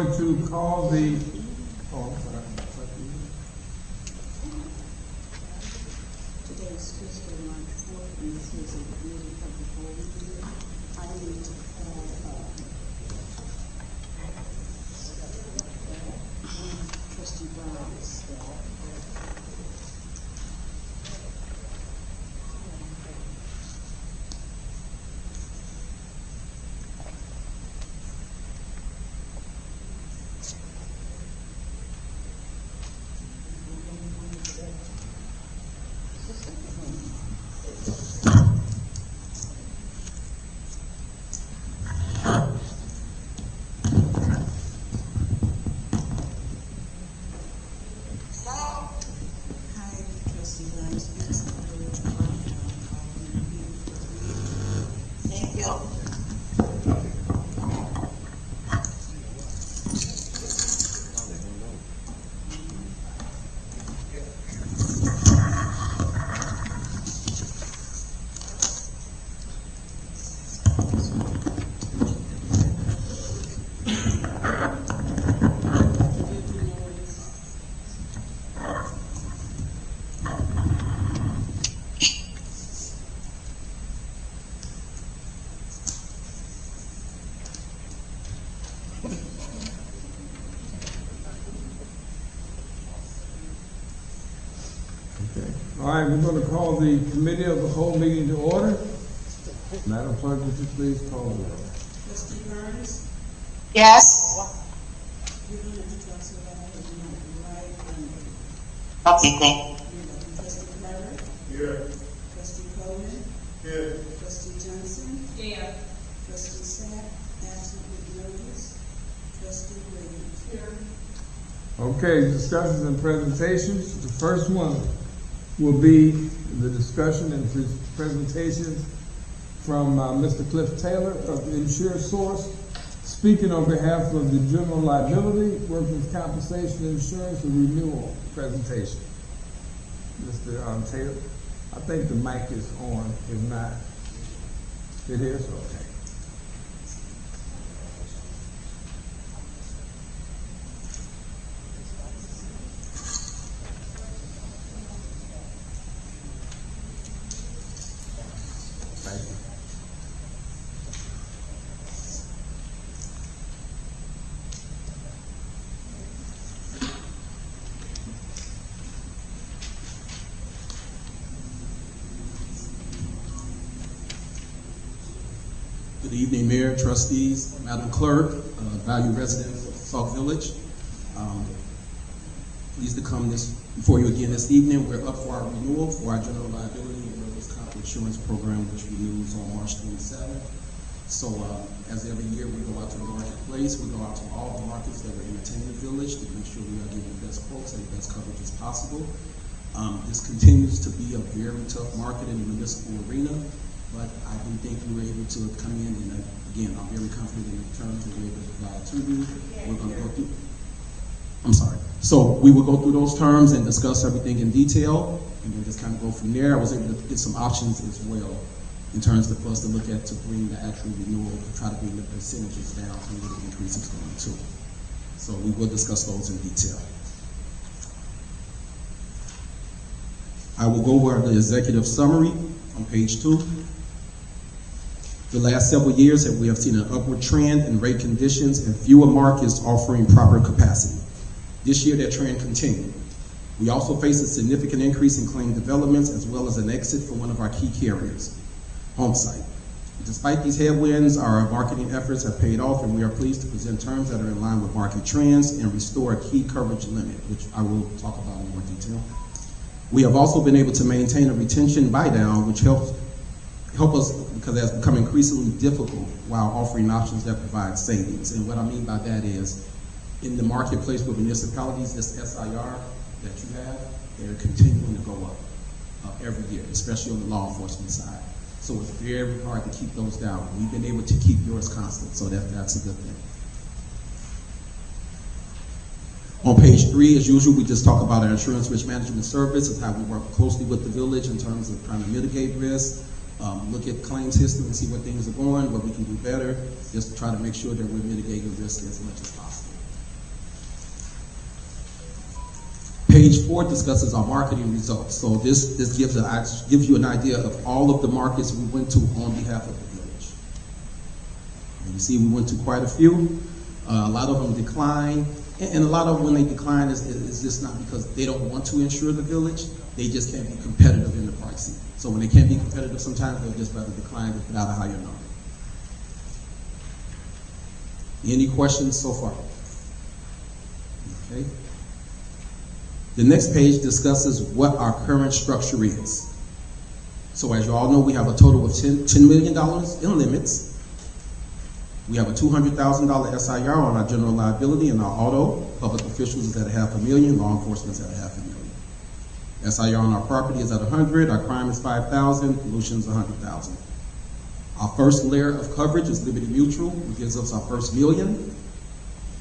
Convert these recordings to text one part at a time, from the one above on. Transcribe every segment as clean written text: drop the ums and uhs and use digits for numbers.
going to call the, Today is Tuesday, March 4th, and this is a committee of the whole meeting. I need to call Trustee Burgess. all right, we're going to call the committee of the whole meeting to order. Madam Clerk, would you please call the roll? Trustee Burns? Yes. You're going to introduce your right and Okay, thank Trustee Carter? Here. Trustee Coleman? Here. Trustee Johnson? Here. Trustee Sack, absent with notice. Trustee Williams? Here. Okay, discussions and presentations. The first one will be the discussion and presentations from Mr. Cliff Taylor of InsureSource, speaking on behalf of the general liability, workers' compensation insurance, and renewal presentation. Mr. Taylor, I think the mic is on. If not, it is? Okay. Thank you. Good evening, Mayor, trustees, Madam Clerk, valued residents of Sauk Village. Pleased to come before you again this evening. We're up for our renewal for our general liability and workers' comp insurance program, which renews on March 27th. So as every year, we go out to the marketplace. We go out to all the markets that are in the village to make sure we are getting the best quotes and the best coverage as possible. This continues to be a very tough market in the municipal arena. But I do think we were able to come in and, again, I'm very confident in the terms that we're able to provide to you. We're going to go through, I'm sorry. So we will go through those terms and discuss everything in detail and then just kind of go from there. I was able to get some options as well in terms of for us to look at to bring the actual renewal, to try to bring the percentages down and where the increase is going to. So we will discuss those in detail. I will go over the executive summary on page 2. The last several years we have seen an upward trend in rate conditions and fewer markets offering proper capacity. This year that trend continued. We also face a significant increase in claim developments as well as an exit for one of our key carriers, Homesite. Despite these headwinds, our marketing efforts have paid off and we are pleased to present terms that are in line with market trends and restore a key coverage limit, which I will talk about in more detail. We have also been able to maintain a retention buy-down, which help us because it has become increasingly difficult while offering options that provide savings. And what I mean by that is, in the marketplace with municipalities, this SIR that you have, they're continuing to go up every year, especially on the law enforcement side. So it's very hard to keep those down. We've been able to keep yours constant, so that's a good thing. On page 3, as usual, we just talk about our insurance risk management service and how we work closely with the village in terms of trying to mitigate risk, look at claims history and see where things are going, what we can do better, just to try to make sure that we're mitigating risk as much as possible. page 4 discusses our marketing results. So this gives you an idea of all of the markets we went to on behalf of the village. And you see we went to quite a few. A lot of them declined. And a lot of when they decline is just not because they don't want to insure the village. They just can't be competitive in the pricing. So when they can't be competitive, sometimes they'll just rather decline to put out a higher number. Any questions so far? Okay. The next page discusses what our current structure is. So as you all know, we have a total of $10 million in limits. We have a $200,000 SIR on our general liability and our auto. Public officials is at $500,000. Law enforcement is at $500,000. SIR on our property is at 100. Our crime is 5,000. Pollution is 100,000. Our first layer of coverage is Liberty Mutual, which gives us our first $1 million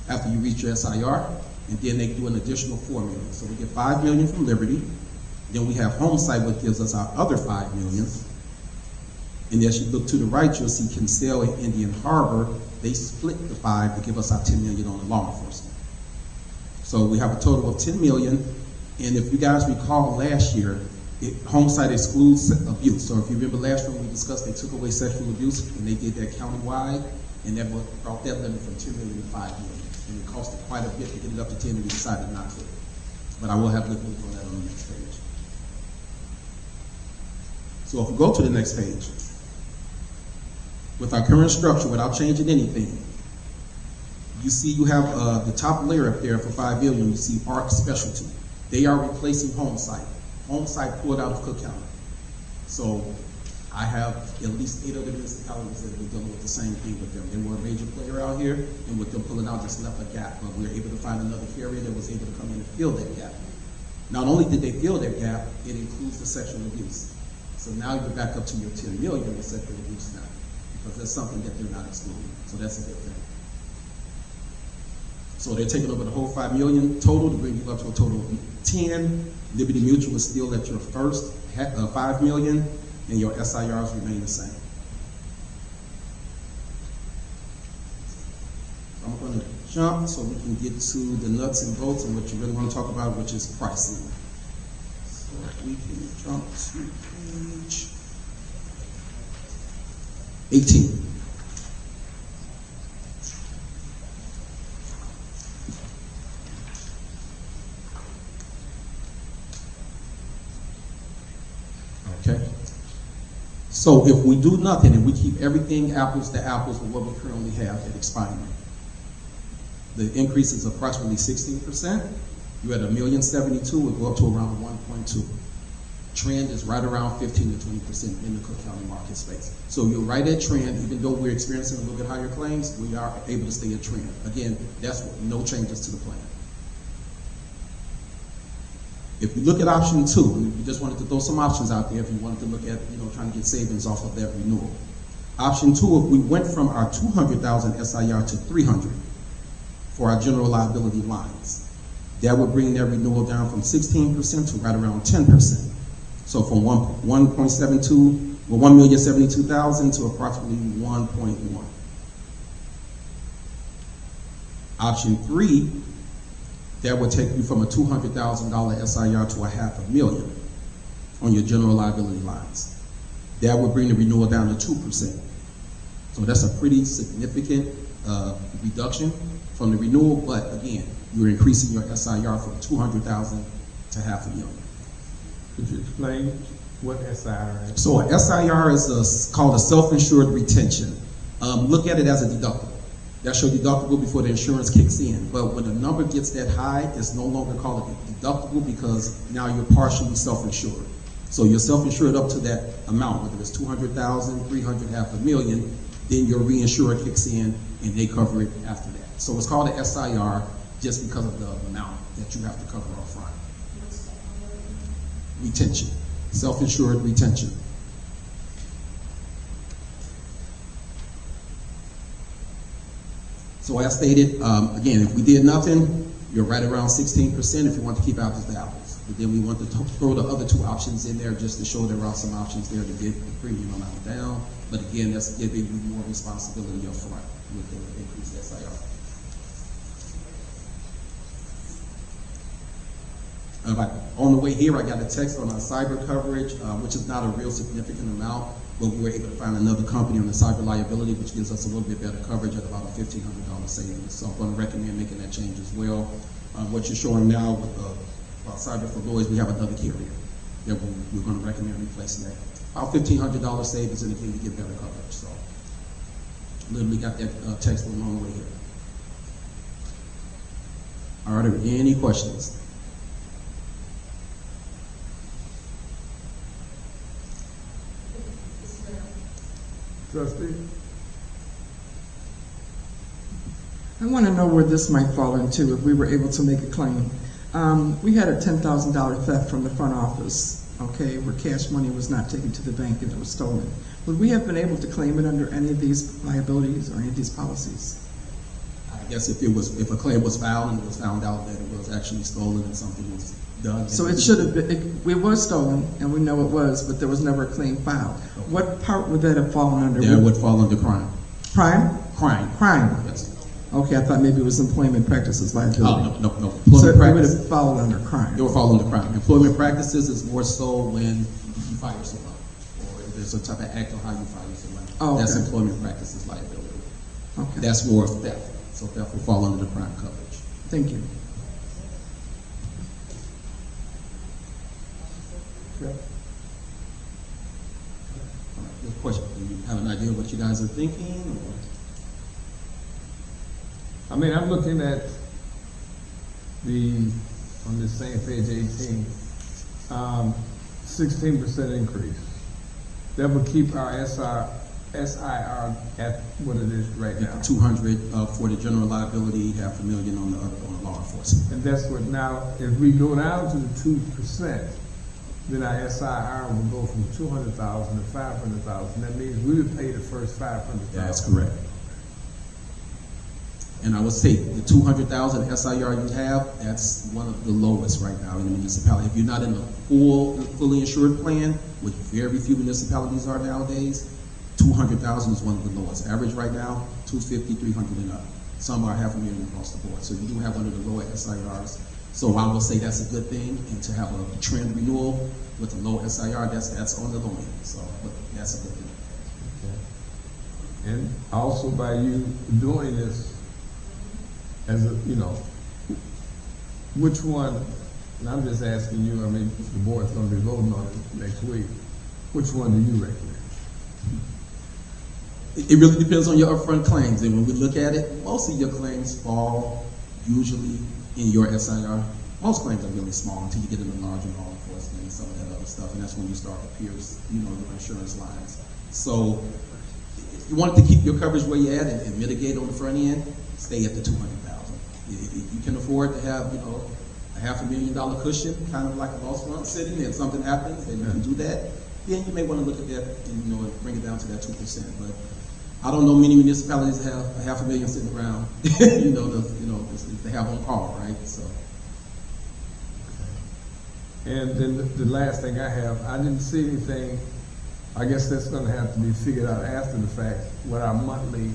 after you reach your SIR, and then they do an additional $4 million. So we get $5 million from Liberty. Then we have Homesite, which gives us our other $5 million. And as you look to the right, you'll see Kinsale and Indian Harbor. They split the 5 to give us our $10 million on the law enforcement. So we have a total of $10 million. And if you guys recall last year, Homesite excludes abuse. So if you remember last year when we discussed, they took away sexual abuse and they did that countywide, and that brought that limit from $10 million to $5 million. And it costed quite a bit to get it up to 10, and we decided not to. But I will have a look on that on the next page. So if we go to the next page, with our current structure, without changing anything, you see you have the top layer up there for $5 million. You see ARC Specialty. They are replacing Homesite. Homesite pulled out of Cook County. So I have at least 8 other municipalities that are dealing with the same thing with them. They were a major player out here, and with them pulling out just left a gap. But we were able to find another carrier that was able to come in and fill that gap. Not only did they fill that gap, it includes the sexual abuse. So now you're back up to your $10 million in sexual abuse now, because that's something that they're not excluding. So that's a good thing. So they're taking over the whole $5 million total to bring you up to a total of 10. Liberty Mutual is still at your first $5 million, and your SIRs remain the same. I'm going to jump so we can get to the nuts and bolts and what you really want to talk about, which is pricing. So we can jump to page 18. Okay. So if we do nothing and we keep everything apples to apples with what we currently have at expiring, the increase is approximately 16%. You're at $1,072,000, it will go up to around 1.2. Trend is right around 15 to 20% in the Cook County market space. So you're right at trend, even though we're experiencing a little bit higher claims, we are able to stay at trend. Again, that's what, no changes to the plan. If you look at option 2, we just wanted to throw some options out there if you wanted to look at, trying to get savings off of that renewal. Option 2, if we went from our 200,000 SIR to 300 for our general liability lines, that would bring that renewal down from 16% to right around 10%. So from 1,072,000 to approximately 1.1. Option 3, that would take you from a $200,000 SIR to a $500,000 on your general liability lines. That would bring the renewal down to 2%. So that's a pretty significant reduction from the renewal, but again, you're increasing your SIR from 200,000 to $500,000. Could you explain what SIR is? So a SIR is called a self-insured retention. Look at it as a deductible. That's your deductible before the insurance kicks in. But when the number gets that high, it's no longer called a deductible because now you're partially self-insured. So you're self-insured up to that amount, whether it's 200,000, 300, $500,000, then your reinsurer kicks in and they cover it after that. So it's called an SIR just because of the amount that you have to cover up front. Retention, self-insured retention. So as stated, again, if we did nothing, you're right around 16% if you want to keep apples to apples. But then we want to throw the other 2 options in there just to show there are some options there to get the premium amount down. But again, that's giving you more responsibility up front with the increased SIR. On the way here, I got a text on our cyber coverage, which is not a real significant amount, but we were able to find another company on the cyber liability, which gives us a little bit better coverage at about a $1,500 savings. So I'm going to recommend making that change as well. What you're showing now with cyber for lawyers, we have another carrier that we're going to recommend replacing that. About $1,500 savings and again to get better coverage. So literally got that text on the way here. All right, are there any questions? Trustee? I want to know where this might fall into if we were able to make a claim. We had a $10,000 theft from the front office, okay, where cash money was not taken to the bank and it was stolen. Would we have been able to claim it under any of these liabilities or any of these policies? I guess if a claim was filed and it was found out that it was actually stolen and something was done. So it should have been, it was stolen, and we know it was, but there was never a claim filed. Okay. What part would that have fallen under? That would fall under crime. Crime? Crime. Crime. Yes. Okay, I thought maybe it was employment practices liability. No. So Employment it would practices. have fallen under crime. It would fall under crime. Employment practices is more so when you fire someone, or if there's a type of act on how you fire someone. Oh, okay. That's employment practices liability. Okay. That's more of theft. So theft will fall under the crime coverage. Thank you. Okay. All right, good question. Do you have an idea of what you guys are thinking? Or? I mean, I'm looking at on this same page 18, 16% increase. That would keep our SIR at what it is right now. 200 for the general liability, $500,000 on the law enforcement. And that's what now, if we go down to the 2%, then our SIR will go from 200,000 to 500,000. That means we would pay the first 500,000. That's correct. And I would say the 200,000 SIR you have, that's one of the lowest right now in the municipality. If you're not in a fully insured plan, which very few municipalities are nowadays, 200,000 is one of the lowest. Average right now, 250, 300 and up. Some are $500,000 across the board. So you do have one of the lower SIRs. So I will say that's a good thing. And to have a trend renewal with a low SIR, that's on the low end. So but that's a good thing. Okay. And also by you doing this, as a, which one, and I'm just asking you, I mean, the board's going to be voting on it next week. Which one do you recommend? It really depends on your upfront claims. And when we look at it, most of your claims fall usually in your SIR. Most claims are really small until you get into larger law enforcement and some of that other stuff. And that's when you start to pierce, your insurance lines. So if you wanted to keep your coverage where you're at and mitigate on the front end, stay at the 200,000. If you can afford to have, a $500,000 cushion, kind of like a loss fund sitting, and something happens, and you can do that, then you may want to look at that and bring it down to that 2%. But I don't know many municipalities that have $500,000 sitting around, if they have on call, right? So. And then the last thing I have, I didn't see anything. I guess that's going to have to be figured out after the fact what our monthly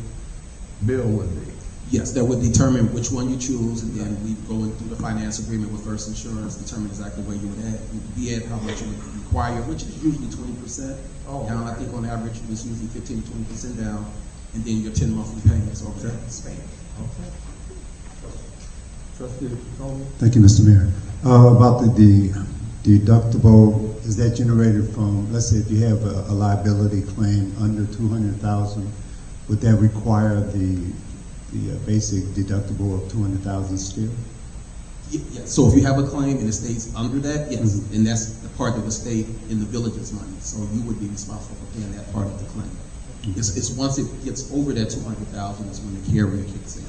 bill would be. Yes, that would determine which one you choose, and then we go through the finance agreement with First Insurance, determine exactly where you would be at, how much you would require, which is usually 20%. Oh, down, I think on average it's usually 15 to 20% down, and then your 10 monthly payments over that span. Okay. Trustee Coleman? Thank you, Mr. Mayor. About the deductible, is that generated from, let's say if you have a liability claim under 200,000, would that require the basic deductible of 200,000 still? Yeah. So if you have a claim and it stays under that, yes, Mm-hmm. and that's the part of the state in the village's money. So you would be responsible for paying that part of the claim. Mm-hmm. It's once it gets over that 200,000 is when the carrier kicks in,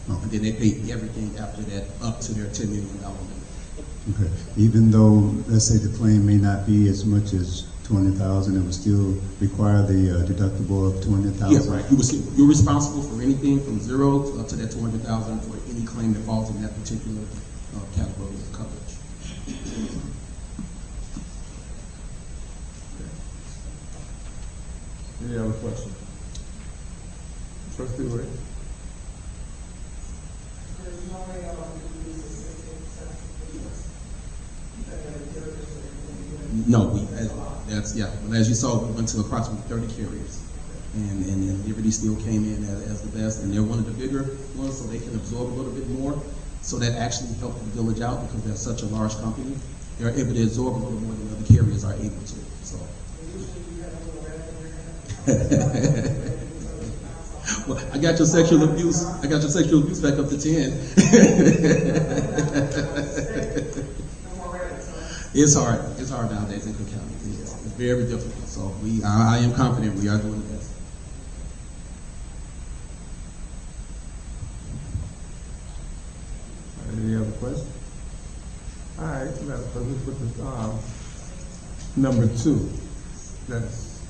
and then they pay everything after that up to their $10 million limit. Okay. Even though, let's say the claim may not be as much as 200,000, it would still require the deductible of 200,000. Yeah, right. You're responsible for anything from zero to up to that 200,000 for any claim that falls in that particular category of coverage. Any other questions? Trustee Ray? No, but as you saw, we went to approximately 30 carriers. And Liberty still came in as the best, and they're one of the bigger ones, so they can absorb a little bit more. So that actually helped the village out because they're such a large company. They're able to absorb a little more than other carriers are able to. So. Well, I got your sexual abuse. I got your sexual abuse back up to 10. It's hard. It's hard nowadays in Cook County. It's very difficult. So I am confident we are doing the best. Any other questions? All right, Madam President, put this number 2. That's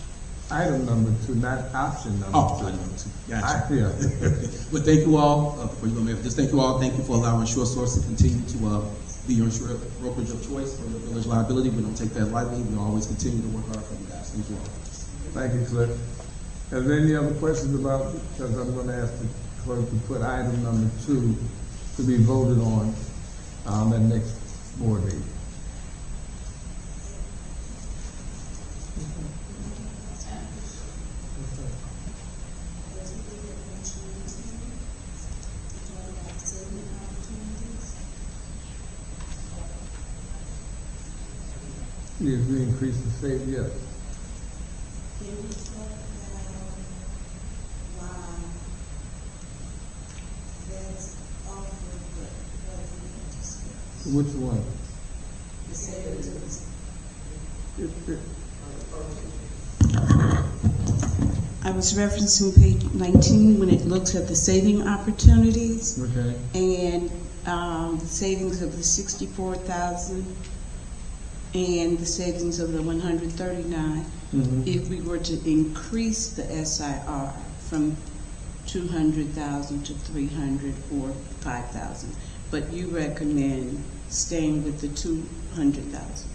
item number 2, not option number 2. Oh, item number 2. Gotcha. Yeah. But thank you all, before you go, Mayor, just thank you all. Thank you for allowing SureSource to continue to be your insurance brokerage of choice for your village liability. We don't take that lightly. We always continue to work hard for you guys. Thank you all. Thank you, Cliff. Are there any other questions about, because I'm going to ask the clerk to put item number 2 to be voted on at next board meeting. Yes, we increase the save, yes. Can we talk about why that's offered but wasn't discussed? Which one? The savings. I was referencing page 19 when it looks at the saving opportunities Okay. and the savings of the 64,000 and the savings of the 139. Mm-hmm. If we were to increase the SIR from 200,000 to 300 or 5,000, but you recommend staying with the 200,000.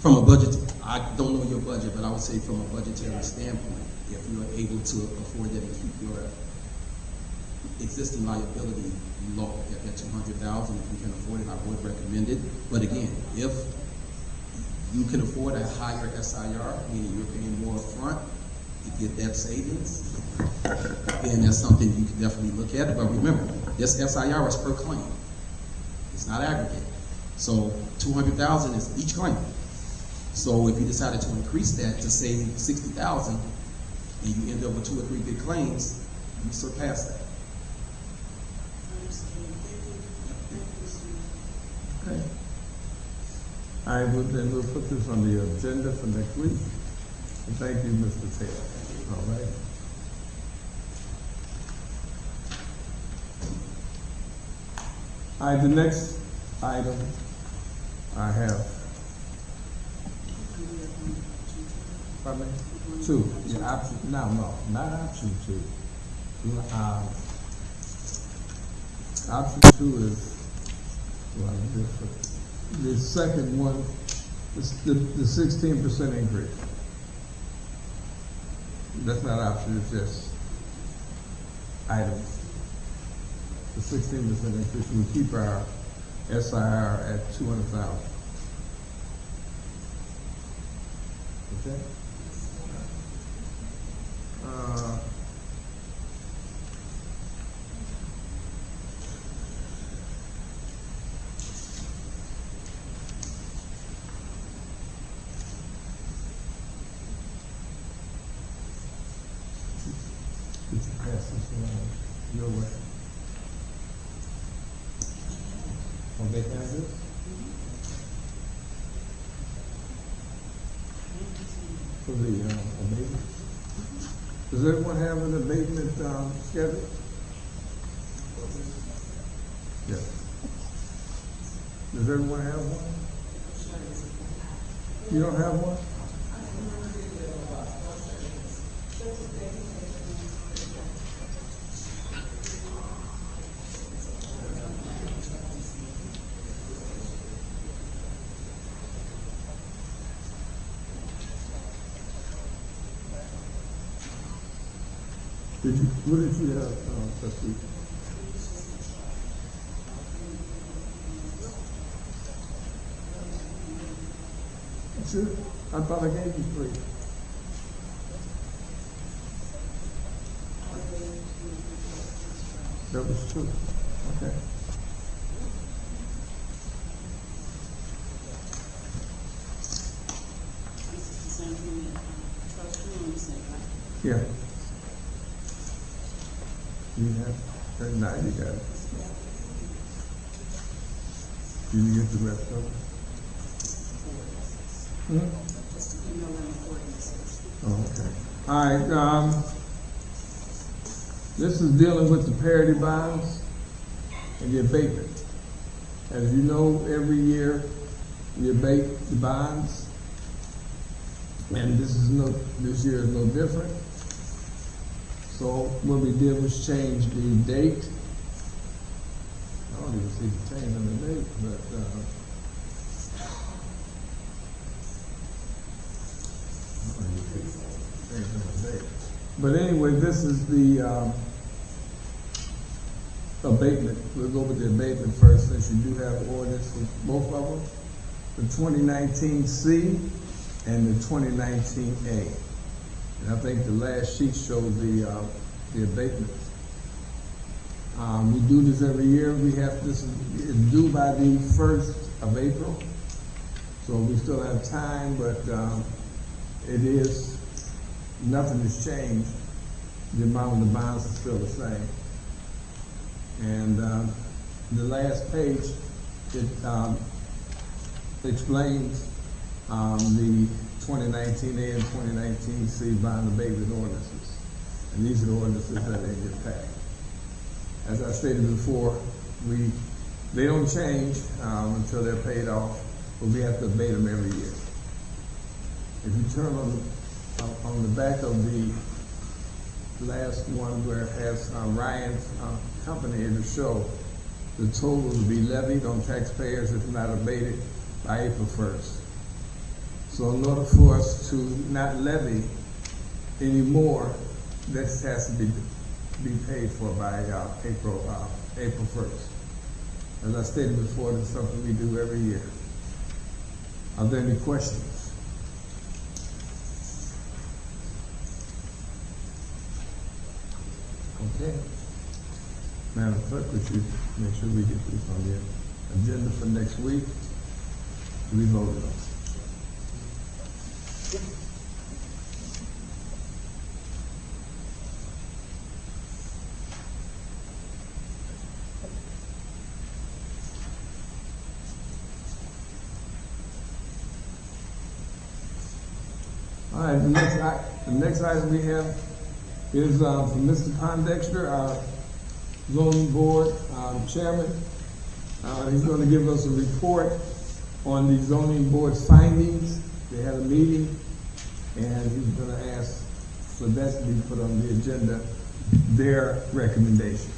From a budget, I don't know your budget, but I would say from a budgetary standpoint, if you are able to afford that and keep your existing liability low at that 200,000, if you can afford it, I would recommend it. But again, if you can afford a higher SIR, meaning you're paying more upfront to get that savings, then that's something you can definitely look at. But remember, this SIR is per claim. It's not aggregate. So 200,000 is each claim. So if you decided to increase that to say 60,000, and you end up with 2 or 3 big claims, you surpass that. Okay. All right, then we'll put this on the agenda for next week. And thank you, Mr. Taylor. All right. All right, the next item I have. Pardon me? 2. Yeah, option. No, not option 2. Option 2 is, well, the second one is the 16% increase. That's not option, it's just items. The 16% increase, we keep our SIR at 200,000. Okay? Could you pass this around your way? Want they have this? For the abatement? Does everyone have an abatement schedule? Yes. Does everyone have one? You don't have one? What did you have, trustee? Sure. I thought I gave you 3. That was 2. Okay. This is the same thing that Trustee Williams said, right? Yeah. You have, now you got it. Did you get the rest of it? Just to email them the ordinances. Oh, okay. All right, this is dealing with the parity bonds and the abatement. As you know, every year we abate the bonds, and this year is no different. So what we did was change the date. I don't even see the change on the date, but but anyway, this is the abatement. We'll go with the abatement first, since you do have ordinance for both of them. The 2019C and the 2019A. And I think the last sheet showed the abatement. We do this every year. This is due by the 1st of April. So we still have time, but nothing has changed. The amount of the bonds is still the same. And the last page, it explains the 2019A and 2019C bond abatement ordinances. And these are the ordinances that they get passed. As I stated before, they don't change until they're paid off, but we have to abate them every year. If you turn on the back of the last one where it has Ryan's company, it'll show the total to be levied on taxpayers if not abated by April 1st. So in order for us to not levy anymore, this has to be paid for by April 1st. As I stated before, this is something we do every year. Are there any questions? Okay. Madam Clerk, would you make sure we get this on the agenda for next week to be voted on? All right, the next item we have is from Mr. Pondexter, our zoning board chairman. He's going to give us a report on the zoning board's findings. They had a meeting, and he's going to ask for that to be put on the agenda, their recommendation.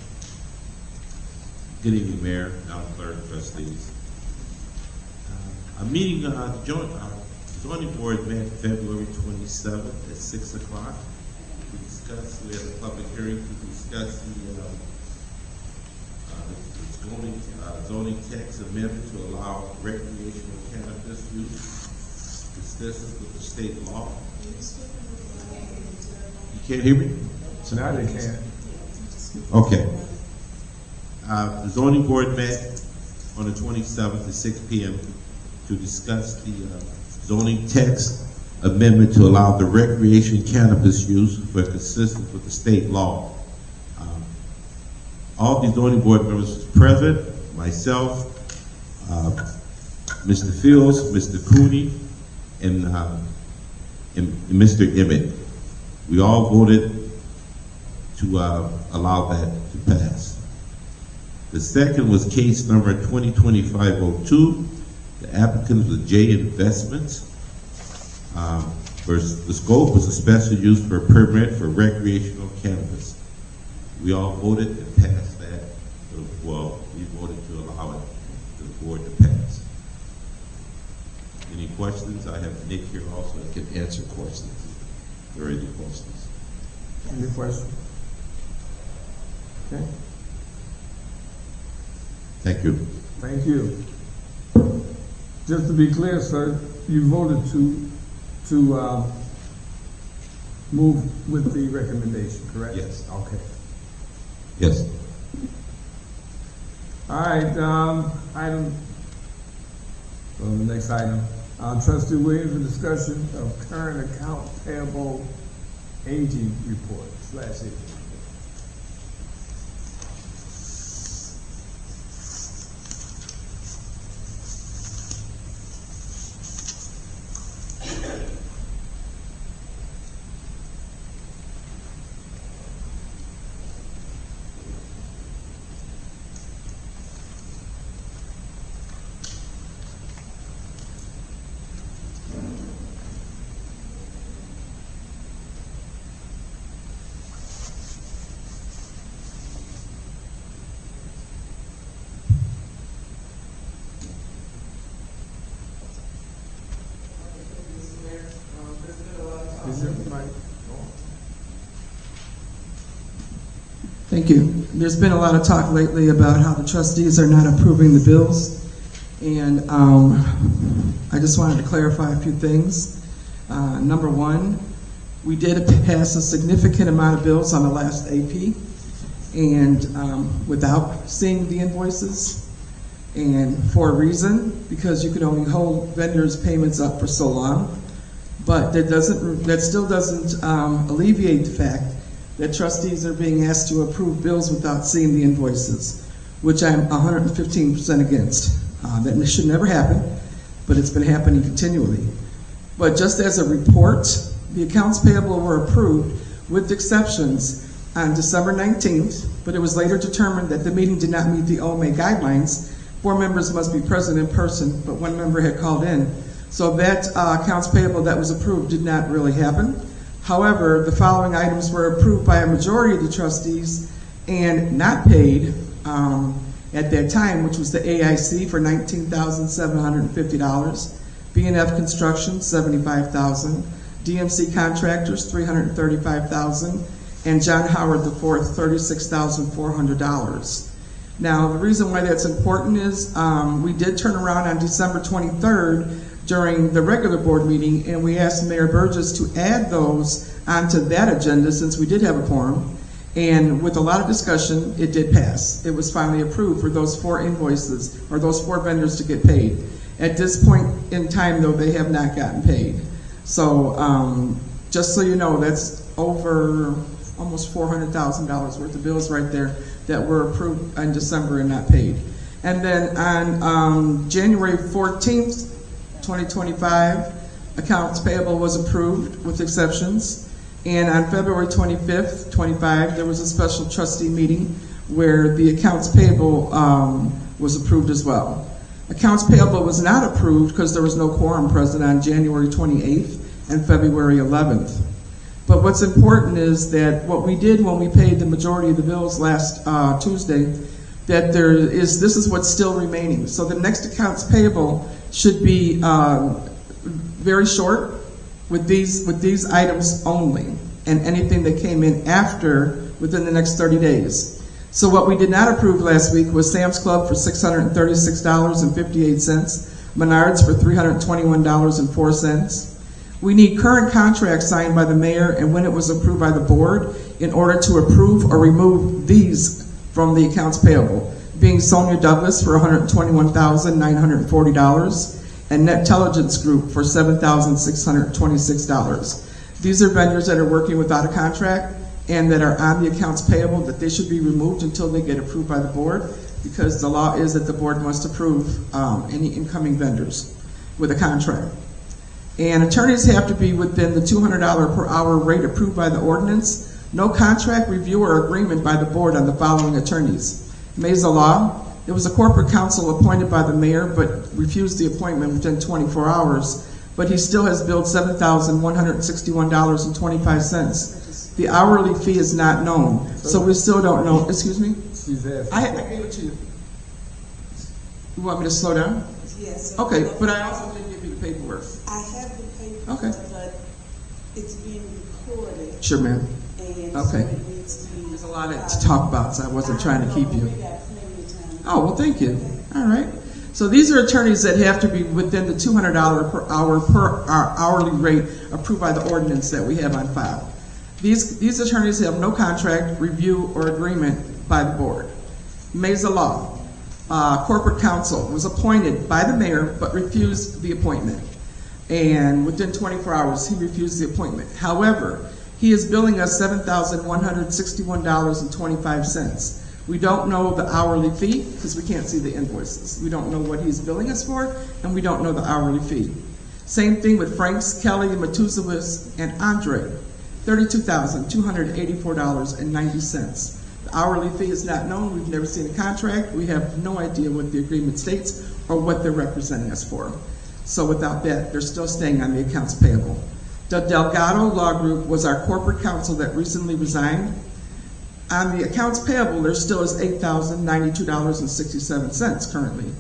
Good evening, Mayor, Madam Clerk, trustees. A meeting, zoning board met February 27th at 6 o'clock. We had a public hearing to discuss the zoning text amendment to allow recreational cannabis use consistent with the state law. You can't hear me? So now they can. Okay. The zoning board met on the 27th at 6 p.m. to discuss the zoning text amendment to allow the recreation cannabis use for consistent with the state law. All the zoning board members present, myself, Mr. Fields, Mr. Cooney, and Mr. Emmett. We all voted to allow that to pass. The second was case number 2025-02. The applicant was J Investments. The scope was a special use for a permit for recreational cannabis. We all voted and passed that. Well, we voted to allow it to the board to pass. Any questions? I have Nick here also that can answer questions. If there are any questions. Any questions? Okay. Thank you. Thank you. just to be clear, sir, you voted to move with the recommendation, correct? Yes. Okay. Yes. All right, the next item, Trustee Williams, a discussion of current account payable aging report / aging. Is it right? Thank you. There's been a lot of talk lately about how the trustees are not approving the bills, and I just wanted to clarify a few things. Number one, we did pass a significant amount of bills on the last AP, and without seeing the invoices, and for a reason, because you can only hold vendors' payments up for so long. But that still doesn't alleviate the fact that trustees are being asked to approve bills without seeing the invoices, which I'm 115% against. That should never happen, but it's been happening continually. But just as a report, the accounts payable were approved with exceptions on December 19th, but it was later determined that the meeting did not meet the OMA guidelines. 4 members must be present in person, but 1 member had called in. So that accounts payable that was approved did not really happen. However, the following items were approved by a majority of the trustees and not paid at that time, which was the AIC for $19,750, B&F Construction $75,000, DMC Contractors $335,000, and John Howard IV $36,400. Now, the reason why that's important is we did turn around on December 23rd during the regular board meeting, and we asked Mayor Burgess to add those onto that agenda since we did have a quorum. And with a lot of discussion, it did pass. It was finally approved for those 4 invoices, or those 4 vendors to get paid. At this point in time, though, they have not gotten paid. So just so you know, that's over almost $400,000 worth of bills right there that were approved in December and not paid. And then on January 14th, 2025, accounts payable was approved with exceptions. And on February 25th, 25, there was a special trustee meeting where the accounts payable was approved as well. Accounts payable was not approved because there was no quorum present on January 28th and February 11th. But what's important is that what we did when we paid the majority of the bills last Tuesday, that this is what's still remaining. So the next accounts payable should be very short with these items only, and anything that came in after within the next 30 days. So what we did not approve last week was Sam's Club for $636.58, Menards for $321.04. We need current contracts signed by the mayor and when it was approved by the board in order to approve or remove these from the accounts payable, being Sonia Douglas for $121,940 and Net Intelligence Group for $7,626. These are vendors that are working without a contract and that are on the accounts payable, that they should be removed until they get approved by the board, because the law is that the board must approve any incoming vendors with a contract. And attorneys have to be within the $200 per hour rate approved by the ordinance. No contract review or agreement by the board on the following attorneys: Mesa Law. It was a corporate counsel appointed by the mayor but refused the appointment within 24 hours. But he still has billed $7,161.25. The hourly fee is not known, so we still don't know. Excuse me? She's asking. I gave it to you. You want me to slow down? Yes. Okay, but I also didn't give you the paperwork. I have the paper, Okay. but it's being recorded, Sure, ma'am. and Okay. so it needs to be. There's a lot to talk about, so I wasn't trying to keep you. We got plenty of time. Oh, well, thank you. All right. So these are attorneys that have to be within the $200 per hour per hourly rate approved by the ordinance that we have on file. These attorneys have no contract, review, or agreement by the board. Mesa Law, corporate counsel, was appointed by the mayor but refused the appointment. And within 24 hours, he refused the appointment. However, he is billing us $7,161.25. We don't know the hourly fee because we can't see the invoices. We don't know what he's billing us for, and we don't know the hourly fee. Same thing with Franks, Kelly, Matuszewicz, and Andre, $32,284.90. The hourly fee is not known. We've never seen a contract. We have no idea what the agreement states or what they're representing us for. So without that, they're still staying on the accounts payable. The Delgado Law Group was our corporate counsel that recently resigned. On the accounts payable, there still is $8,092.67 currently.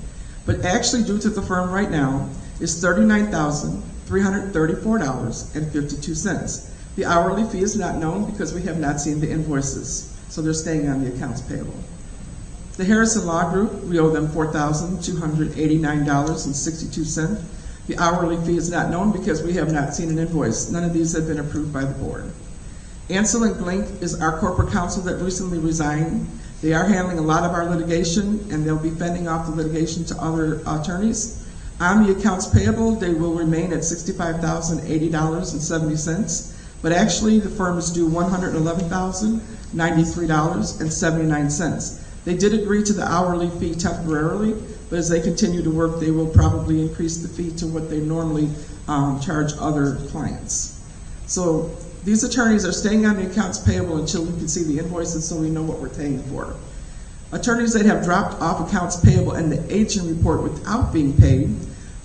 But actually, due to the firm right now, is $39,334.52. The hourly fee is not known because we have not seen the invoices. So they're staying on the accounts payable. The Harrison Law Group, we owe them $4,289.62. The hourly fee is not known because we have not seen an invoice. None of these have been approved by the board. Ansel and Glink is our corporate counsel that recently resigned. They are handling a lot of our litigation, and they'll be fending off the litigation to other attorneys. On the accounts payable, they will remain at $65,080.70, but actually the firm is due $111,093.79. They did agree to the hourly fee temporarily, but as they continue to work, they will probably increase the fee to what they normally charge other clients. So these attorneys are staying on the accounts payable until we can see the invoices so we know what we're paying for. Attorneys that have dropped off accounts payable and the agent report without being paid,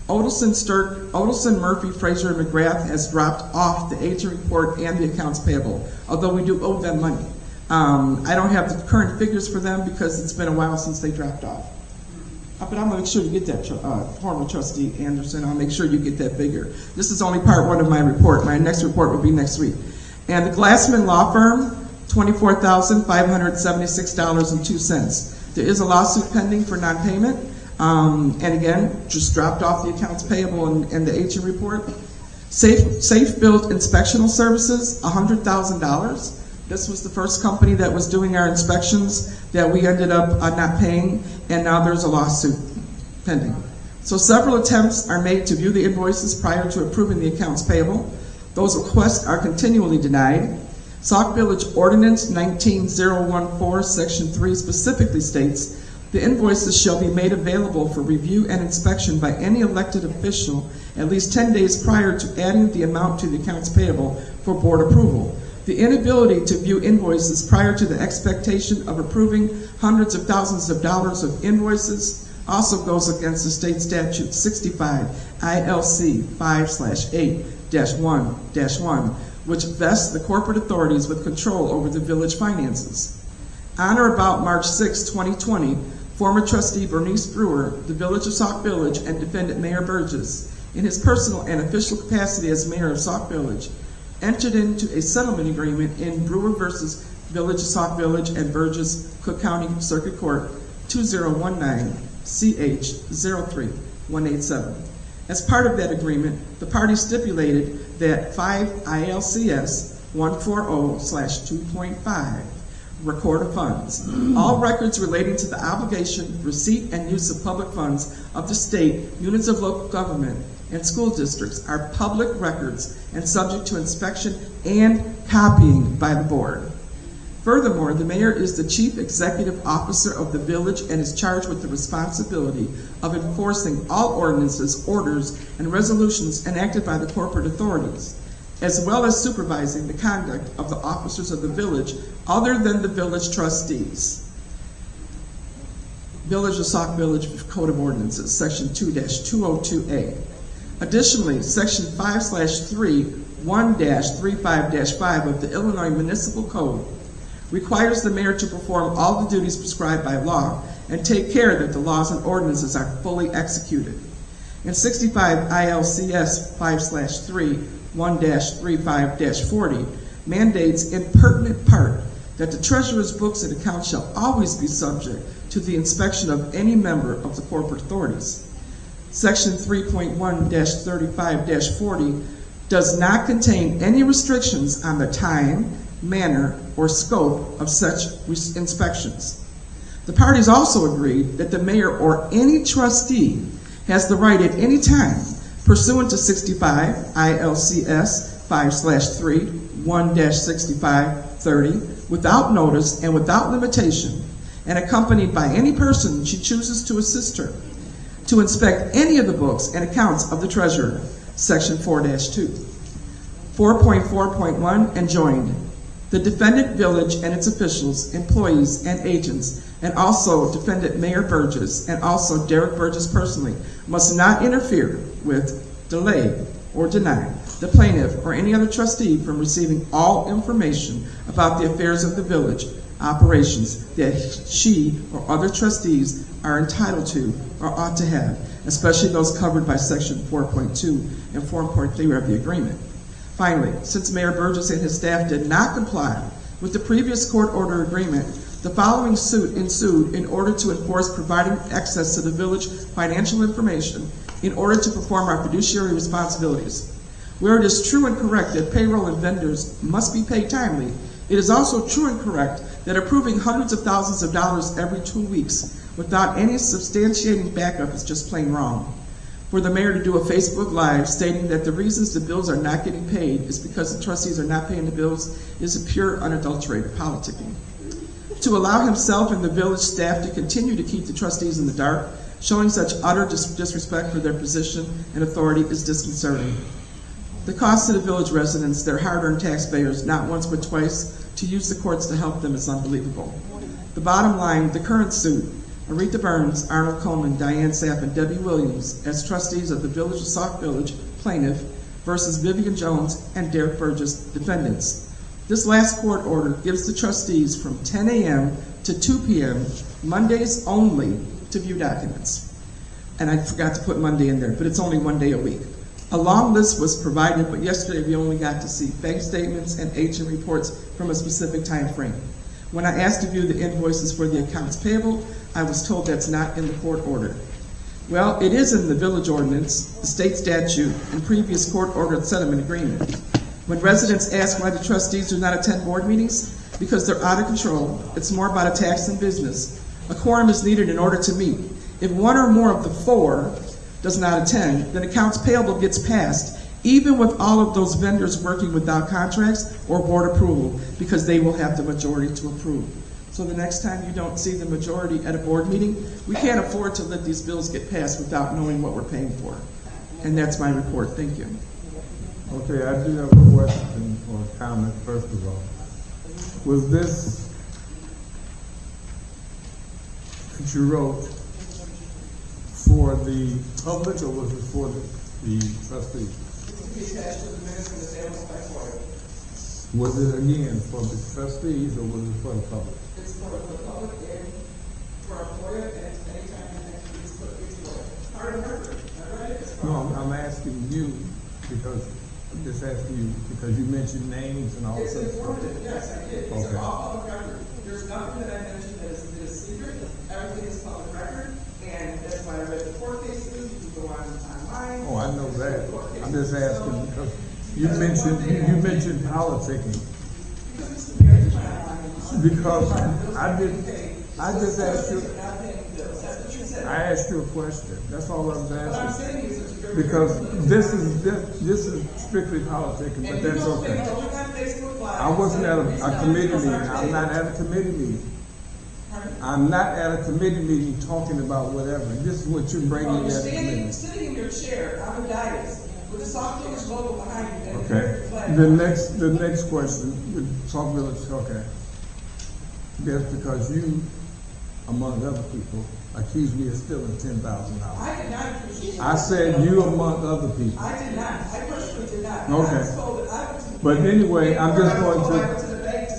Odelson, Murphy, Fraser, and McGrath has dropped off the agent report and the accounts payable, although we do owe them money. I don't have the current figures for them because it's been a while since they dropped off. But I'm going to make sure you get that, former trustee Anderson. I'll make sure you get that figure. This is only part one of my report. My next report will be next week. And the Glassman Law Firm, $24,576.02. There is a lawsuit pending for non-payment. And again, just dropped off the accounts payable and the agent report. Safe Built Inspectional Services, $100,000. This was the first company that was doing our inspections that we ended up not paying, and now there's a lawsuit pending. So several attempts are made to view the invoices prior to approving the accounts payable. Those requests are continually denied. Sauk Village Ordinance 19014, Section 3 specifically states, the invoices shall be made available for review and inspection by any elected official at least 10 days prior to adding the amount to the accounts payable for board approval. The inability to view invoices prior to the expectation of approving hundreds of thousands of dollars of invoices also goes against the state statute 65 ILC 5/8-1-1, which vests the corporate authorities with control over the village finances. On or about March 6, 2020, former trustee Bernice Brewer, the Village of Sauk Village, and defendant Mayor Burgess, in his personal and official capacity as mayor of Sauk Village, entered into a settlement agreement in Brewer versus Village of Sauk Village and Burgess, Cook County Circuit Court, 2019-CH-03187. As part of that agreement, the parties stipulated that 5 ILCS 140/2.5 record of funds. All records relating to the obligation, receipt, and use of public funds of the state, units of local government, and school districts are public records and subject to inspection and copying by the board. Furthermore, the mayor is the chief executive officer of the village and is charged with the responsibility of enforcing all ordinances, orders, and resolutions enacted by the corporate authorities, as well as supervising the conduct of the officers of the village other than the village trustees. Village of Sauk Village Code of Ordinances, Section 2-202A. Additionally, Section 5/3-1-35-5 of the Illinois Municipal Code requires the mayor to perform all the duties prescribed by law and take care that the laws and ordinances are fully executed. And 65 ILCS 5/3-1-35-40 mandates in pertinent part that the treasurer's books and accounts shall always be subject to the inspection of any member of the corporate authorities. Section 3.1-35-40 does not contain any restrictions on the time, manner, or scope of such inspections. The parties also agreed that the mayor or any trustee has the right at any time, pursuant to 65 ILCS 5/3-1-6530, without notice and without limitation, and accompanied by any person she chooses to assist her, to inspect any of the books and accounts of the treasurer, Section 4-2. 4.4.1 enjoined the defendant village and its officials, employees, and agents, and also defendant Mayor Burgess, and also Derek Burgess personally, must not interfere with, delay, or deny the plaintiff or any other trustee from receiving all information about the affairs of the village operations that she or other trustees are entitled to or ought to have, especially those covered by Section 4.2 and 4.3 of the agreement. Finally, since Mayor Burgess and his staff did not comply with the previous court order agreement, the following suit ensued in order to enforce providing access to the village financial information in order to perform our fiduciary responsibilities. Where it is true and correct that payroll and vendors must be paid timely, it is also true and correct that approving hundreds of thousands of dollars every 2 weeks without any substantiating backup is just plain wrong. For the mayor to do a Facebook Live stating that the reasons the bills are not getting paid is because the trustees are not paying the bills is a pure, unadulterated politicking. To allow himself and the village staff to continue to keep the trustees in the dark, showing such utter disrespect for their position and authority is disconcerting. The cost to the village residents, their hard-earned taxpayers, not once but twice, to use the courts to help them is unbelievable. The bottom line, the current suit, Aretha Burns, Arnold Coleman, Diane Sapp, and Debbie Williams as trustees of the Village of Sauk Village, plaintiff, versus Vivian Jones and Derek Burgess, defendants. This last court order gives the trustees from 10 a.m. to 2 p.m., Mondays only, to view documents. And I forgot to put Monday in there, but it's only 1 day a week. A long list was provided, but yesterday we only got to see bank statements and agent reports from a specific time frame. When I asked to view the invoices for the accounts payable, I was told that's not in the court order. Well, it is in the village ordinance, the state statute, and previous court-ordered settlement agreement. When residents ask why the trustees do not attend board meetings, because they're out of control, it's more about a tax than business. A quorum is needed in order to meet. If one or more of the four does not attend, then accounts payable gets passed, even with all of those vendors working without contracts or board approval, because they will have the majority to approve. So the next time you don't see the majority at a board meeting, we can't afford to let these bills get passed without knowing what we're paying for. And that's my report. Thank you. Okay, I do have a question or a comment, first of all. Was this that you wrote for the public, or was it for the trustees? Was it again for the trustees, or was it for the public? It's for the public and for our FOIA, and anytime it's for part of the record. No, I'm asking you because I'm just asking you because you mentioned names and all that. It's informative, yes, I did. These Okay. are all public record. There's nothing that I mentioned that is secret. Everything is public record, and that's why I read the court cases. You can go on online. Oh, I know that. I'm just asking because you mentioned politicking. Because I just asked you. I asked you a question. That's all I was asking. Because this is strictly politicking, but that's okay. I wasn't at a committee meeting. I'm not at a committee meeting. I'm not at a committee meeting talking about whatever. This is what you're bringing at the committee. Sitting in your chair on the dais with the Sauk Village logo behind you. Okay. The next question, Sauk Village, okay. That's because you, among other people, accused me of stealing $10,000. I did not accuse you. I said you among other people. I did not. I personally did not. Okay. I was told that I went to the But anyway, I'm just going I to. went to the bank to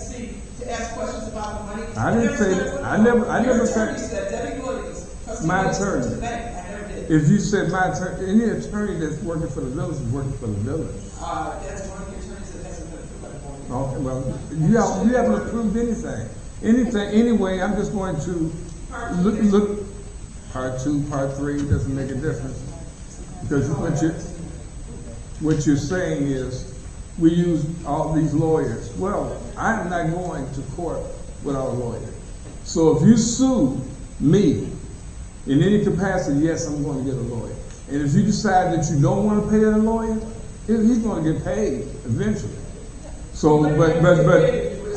ask questions about the money. I didn't say. I never Your said. attorney said Debbie Williams. My Williams, went attorney. to the bank. I never did. If you said my attorney, any attorney that's working for the village is working for the village. That's one of the attorneys that hasn't been approved by the board. Okay, well, you haven't approved anything. Anyway, I'm just going to look, part 2, part 3 doesn't make a difference. Because what you're saying is, we use all these lawyers. Well, I'm not going to court without a lawyer. So if you sue me in any capacity, yes, I'm going to get a lawyer. And if you decide that you don't want to pay that lawyer, he's going to get paid eventually. So, but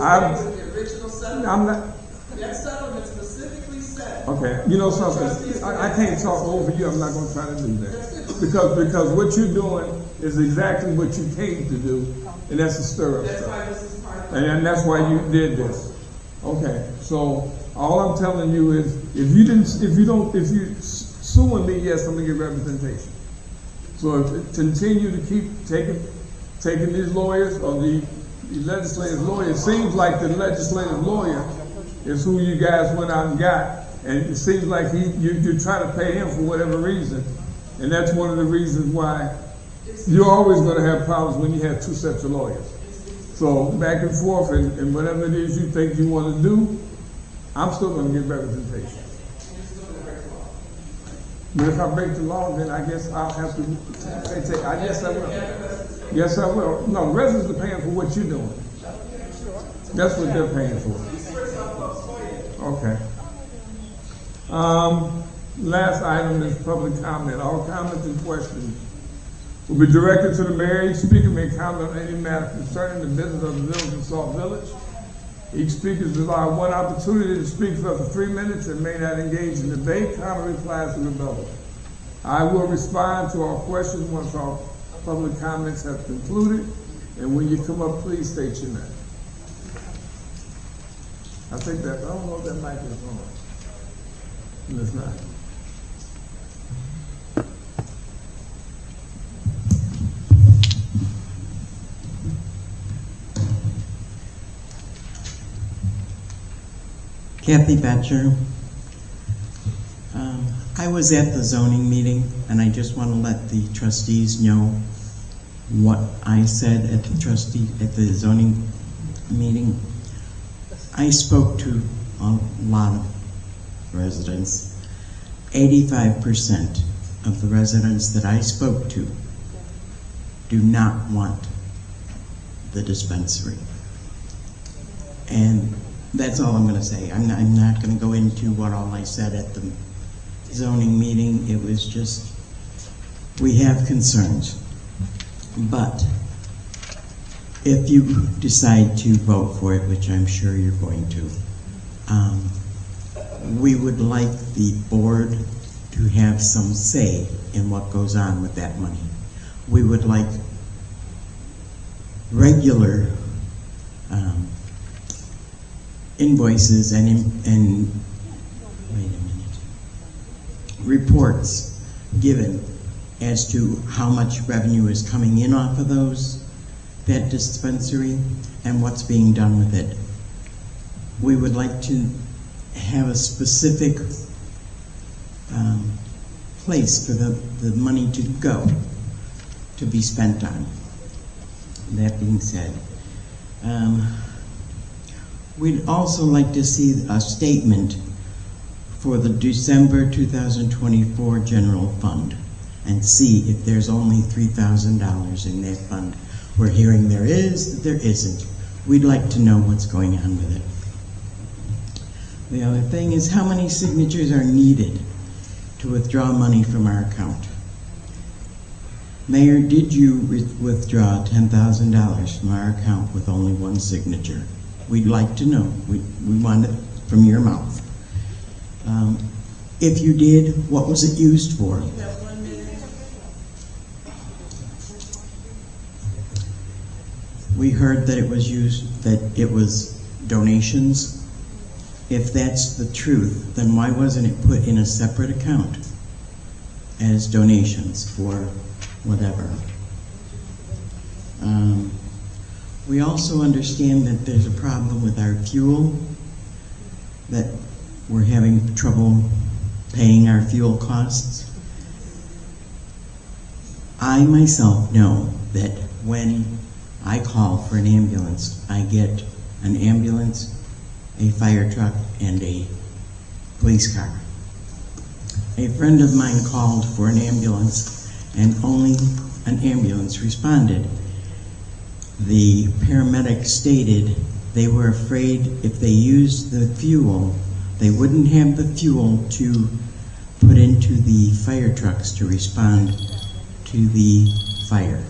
I'm not. That settlement specifically said. Okay, you know something? I can't talk over you. I'm not going to try to do that because what you're doing is exactly what you came to do, and that's to stir up That's stuff. why this is part of And that's why you did this. Okay, so all I'm telling you is, if you suing me, yes, I'm gonna get representation. So if continue to keep taking these lawyers or the legislative lawyer. It seems like the legislative lawyer is who you guys went out and got, and it seems like you're trying to pay him for whatever reason, and that's one of the reasons why you're always going to have problems when you have two sets of lawyers. So back and forth, and whatever it is you think you want to do, I'm still going to get representation. But if I break the law, then I guess I'll have to say, I guess I will. Yes, I will. No, residents are paying for what you're doing. That's what they're paying for. Okay. Last item is public comment. All comments and questions will be directed to the mayor. Each speaker may comment on any matter concerning the business of the village of Sauk Village. Each speaker is allowed one opportunity to speak for up to 3 minutes and may not engage in debate, comment, replies, or rebuttal. I will respond to all questions once all public comments have concluded, and when you come up, please state your name. I think that, I don't know if that mic is on. No, it's not. Kathy Betcher. I was at the zoning meeting, and I just want to let the trustees know what I said at the zoning meeting. I spoke to a lot of residents. 85% of the residents that I spoke to do not want the dispensary. And that's all I'm going to say. I'm not going to go into what all I said at the zoning meeting. It was just, we have concerns. But if you decide to vote for it, which I'm sure you're going to, we would like the board to have some say in what goes on with that money. We would like regular invoices and wait a minute, reports given as to how much revenue is coming in off of that dispensary and what's being done with it. We would like to have a specific place for the money to go, to be spent on. That being said, we'd also like to see a statement for the December 2024 general fund and see if there's only $3,000 in that fund. We're hearing there is, there isn't. We'd like to know what's going on with it. The other thing is how many signatures are needed to withdraw money from our account. Mayor, did you withdraw $10,000 from our account with only one signature? We'd like to know. We want it from your mouth. If you did, what was it used for? We heard that it was used, that it was donations. If that's the truth, then why wasn't it put in a separate account as donations for whatever? We also understand that there's a problem with our fuel, that we're having trouble paying our fuel costs. I myself know that when I call for an ambulance, I get an ambulance, a fire truck, and a police car. A friend of mine called for an ambulance, and only an ambulance responded. The paramedic stated they were afraid if they used the fuel, they wouldn't have the fuel to put into the fire trucks to respond to the fire.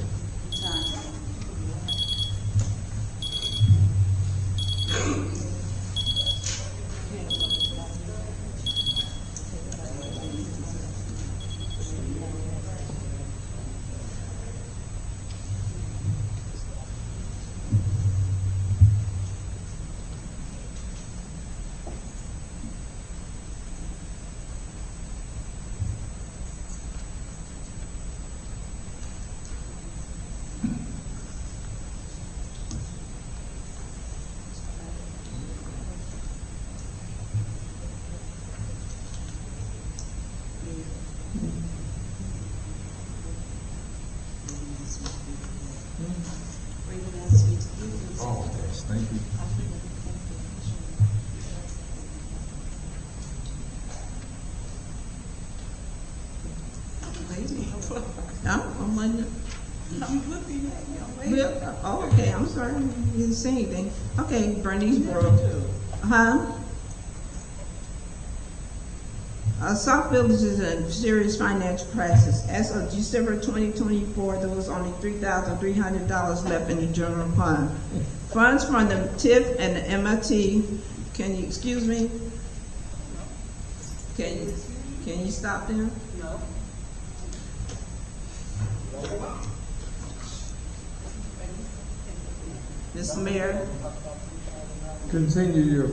Oh, yes, thank you. I'm wondering. Oh, okay, I'm sorry, you didn't say anything. Okay, Bernice Brooks. Sauk Village is in serious financial crisis. As of December 2024, there was only $3,300 left in the general fund. Funds from the TIF and the MIT, can you excuse me? Can you stop there? No. Mr. Mayor, Continue your.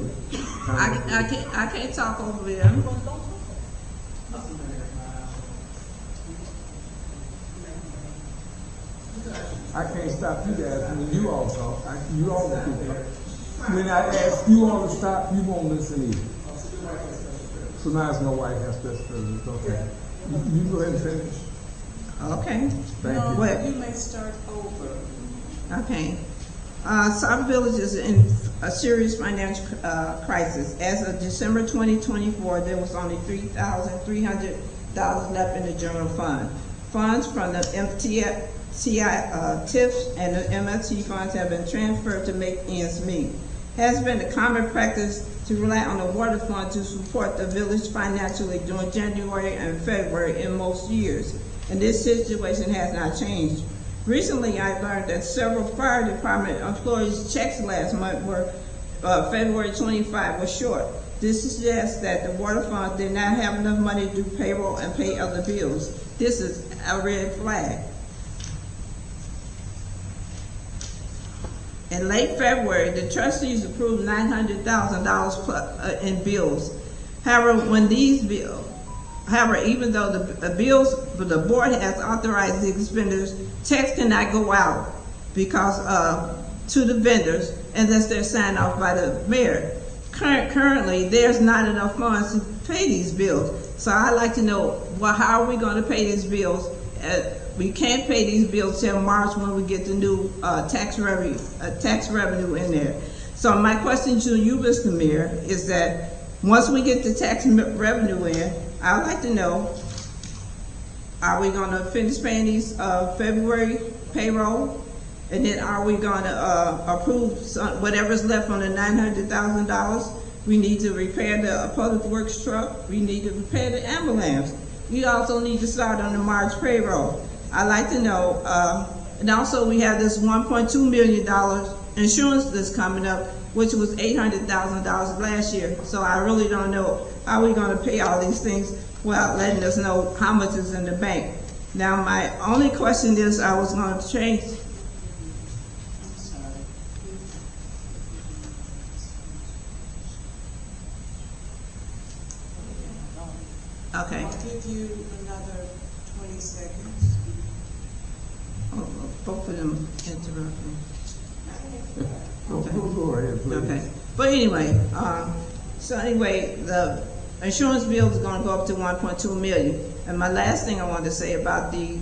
I can't talk over there. I can't stop you guys when you all talk. You all will keep talking. When I ask you all to stop, you won't listen either. So now it's no White House President. Okay. You go ahead and finish. Okay. Thank you. What? You may start over. Okay. Sauk Village is in a serious financial crisis. As of December 2024, there was only $3,300 left in the general fund. Funds from the TIFs and the MFT funds have been transferred to make ends meet. It has been a common practice to rely on the water fund to support the village financially during January and February in most years, and this situation has not changed. Recently, I learned that several fire department employees' checks last month were February 25 were short. This suggests that the water fund did not have enough money to do payroll and pay other bills. This is a red flag. In late February, the trustees approved $900,000 in bills. However, even though the bills, the board has authorized the expenditures, checks cannot go out because to the vendors unless they're signed off by the mayor. Currently, there's not enough funds to pay these bills. So I'd like to know, well, how are we going to pay these bills? We can't pay these bills till March when we get the new tax revenue in there. So my question to you, Mr. Mayor, is that once we get the tax revenue in, I'd like to know, are we going to finish paying these February payroll? And then are we going to approve whatever's left on the $900,000? We need to repair the public works truck. We need to repair the ambulance. We also need to start on the March payroll. I'd like to know, and also we have this $1.2 million insurance that's coming up, which was $800,000 last year. So I really don't know how we're going to pay all these things without letting us know how much is in the bank. Now, my only question is, I was going to change. Okay. I'll give you another 20 seconds. Oh, both of them interrupting. Go ahead, please. Okay. But anyway, the insurance bill is going to go up to $1.2 million. And my last thing I wanted to say about the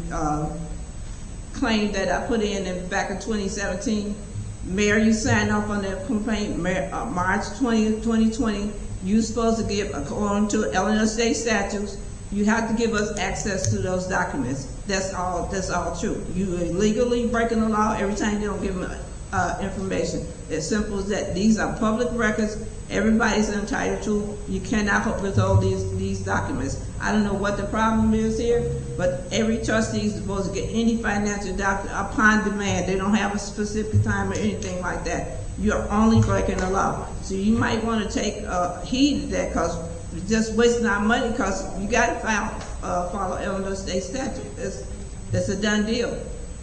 claim that I put in back in 2017, Mayor, you signed off on that complaint March 20th, 2020. you're supposed to give, according to Illinois state statutes, you have to give us access to those documents. That's all true. You are legally breaking the law every time you don't give them information. As simple as that. These are public records. Everybody's entitled to. You cannot withhold these documents. I don't know what the problem is here, but every trustee is supposed to get any financial document upon demand. They don't have a specific time or anything like that. You're only breaking the law. So you might want to take heed of that, because you're just wasting our money, because you got to follow Illinois state statute. It's a done deal.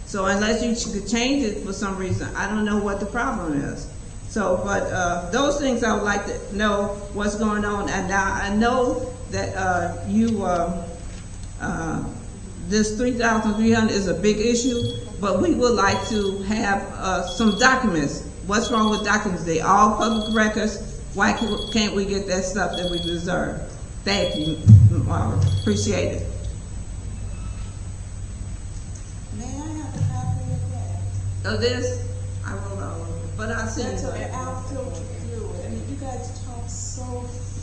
So unless you could change it for some reason, I don't know what the problem is. So, but those things I would like to know what's going on. And now I know that this 3,300 is a big issue, but we would like to have some documents. What's wrong with documents? They all public records. Why can't we get that stuff that we deserve? Thank you, appreciate it. May I have a copy of that? Of this, I wrote all of it, but I'll send That's it. okay, I'll filter through it. I mean, you guys talk so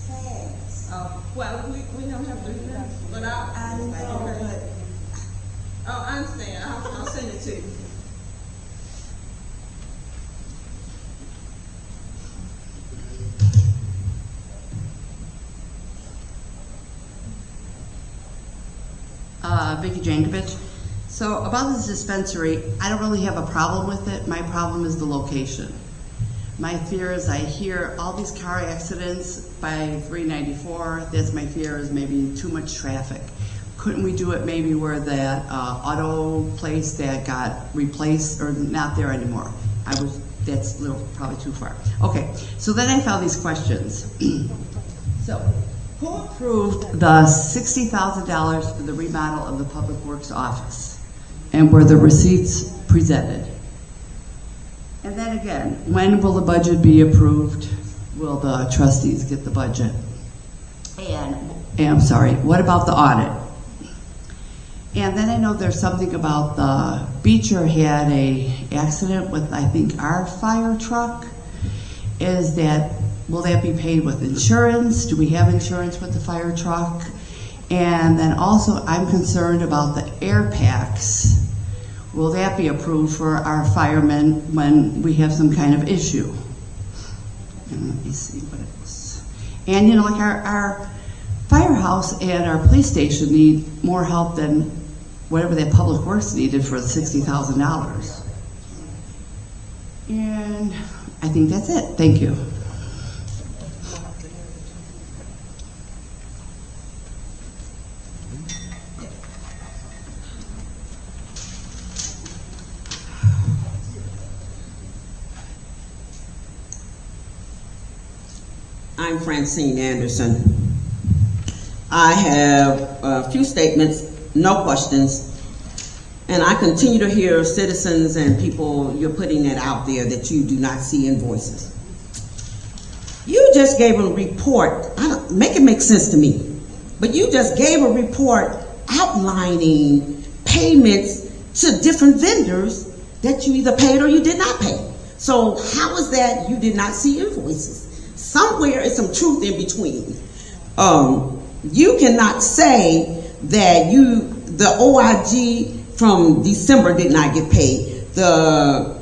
fast. Well, we don't have to do that, but I know, but oh, I understand. I'll send it to you. Vicki Jankovic. So about this dispensary, I don't really have a problem with it. My problem is the location. My fear is I hear all these car accidents by 394. That's my fear, is maybe too much traffic. Couldn't we do it maybe where that auto place that got replaced or not there anymore? That's a little probably too far. Okay, so then I found these questions. So, who approved the $60,000 for the remodel of the Public Works office? And were the receipts presented? And then again, when will the budget be approved? Will the trustees get the budget? And I'm sorry, what about the audit? And then I know there's something about the Beecher had a accident with, I think, our fire truck. Will that be paid with insurance? Do we have insurance with the fire truck? And then also, I'm concerned about the air packs. Will that be approved for our firemen when we have some kind of issue? And let me see what else. And you know, like our firehouse and our police station need more help than whatever that Public Works needed for the $60,000. And I think that's it. Thank you. I'm Francine Anderson. I have a few statements, no questions, and I continue to hear citizens and people, you're putting it out there that you do not see invoices. You just gave a report, make it make sense to me, but you just gave a report outlining payments to different vendors that you either paid or you did not pay. So how is that you did not see invoices? Somewhere is some truth in between. You cannot say that the OIG from December did not get paid. The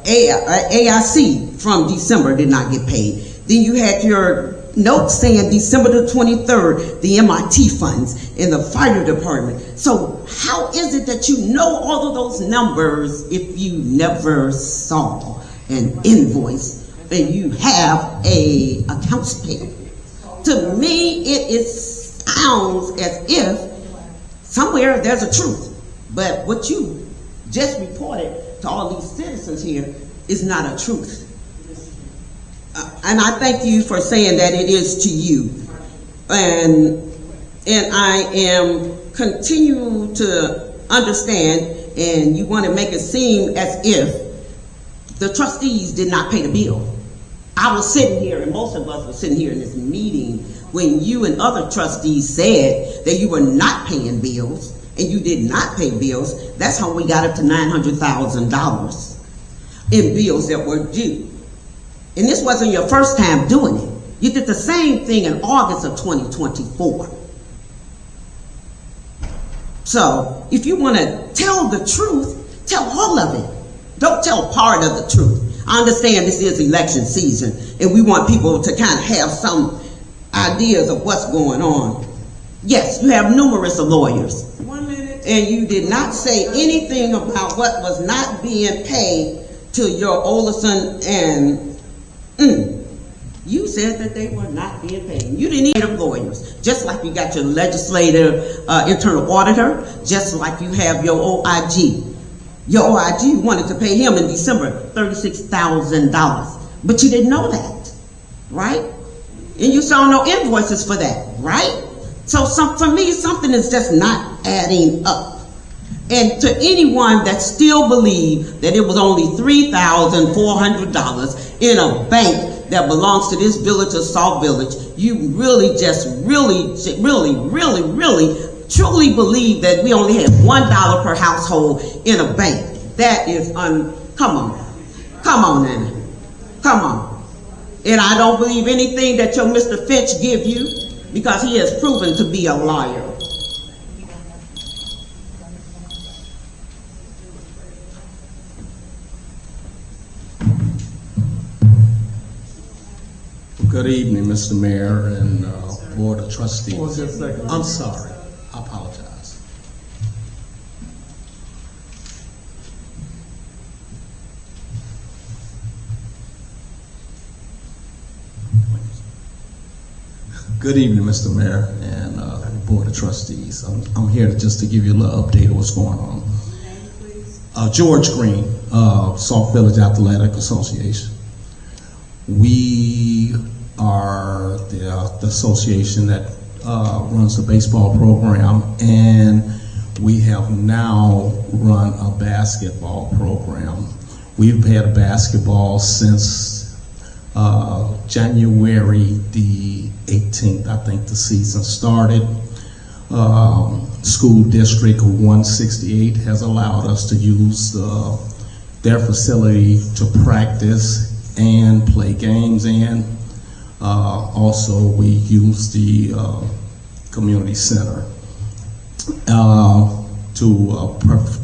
AIC from December did not get paid. Then you had your note saying December the 23rd, the MIT funds in the fire department. So how is it that you know all of those numbers if you never saw an invoice and you have a accounts payable? To me, it sounds as if somewhere there's a truth, but what you just reported to all these citizens here is not a truth. And I thank you for saying that it is to you. And I am continue to understand, and you want to make it seem as if the trustees did not pay the bill. I was sitting here, and most of us were sitting here in this meeting when you and other trustees said that you were not paying bills, and you did not pay bills. That's how we got up to $900,000 in bills that were due. And this wasn't your first time doing it. You did the same thing in August of 2024. So if you want to tell the truth, tell all of it. Don't tell part of the truth. I understand this is election season and we want people to kind of have some ideas of what's going on. Yes, you have numerous lawyers. 1 minute. And you did not say anything about what was not being paid to your Olison and you said that they were not being paid. You didn't need lawyers, just like you got your legislative internal auditor, just like you have your OIG. Your OIG wanted to pay him in December $36,000, but you didn't know that, right? And you saw no invoices for that, right? So for me, something is just not adding up. And to anyone that still believes that it was only $3,400 in a bank that belongs to this village of Sauk Village, you really just really truly believe that we only have $1 per household in a bank. That is come on now. Come on. And I don't believe anything that your Mr. Finch give you, because he has proven to be a liar. Good evening, Mr. Mayor and Board of Trustees. Hold just a second. I'm sorry. I apologize. Good evening, Mr. Mayor and Board of Trustees. I'm here just to give you a little update of what's going on. George Green, Sauk Village Athletic Association. We are the association that runs the baseball program, and we have now run a basketball program. We've had basketball since January the 18th, I think the season started. School District 168 has allowed us to use their facility to practice and play games in. Also, we use the community center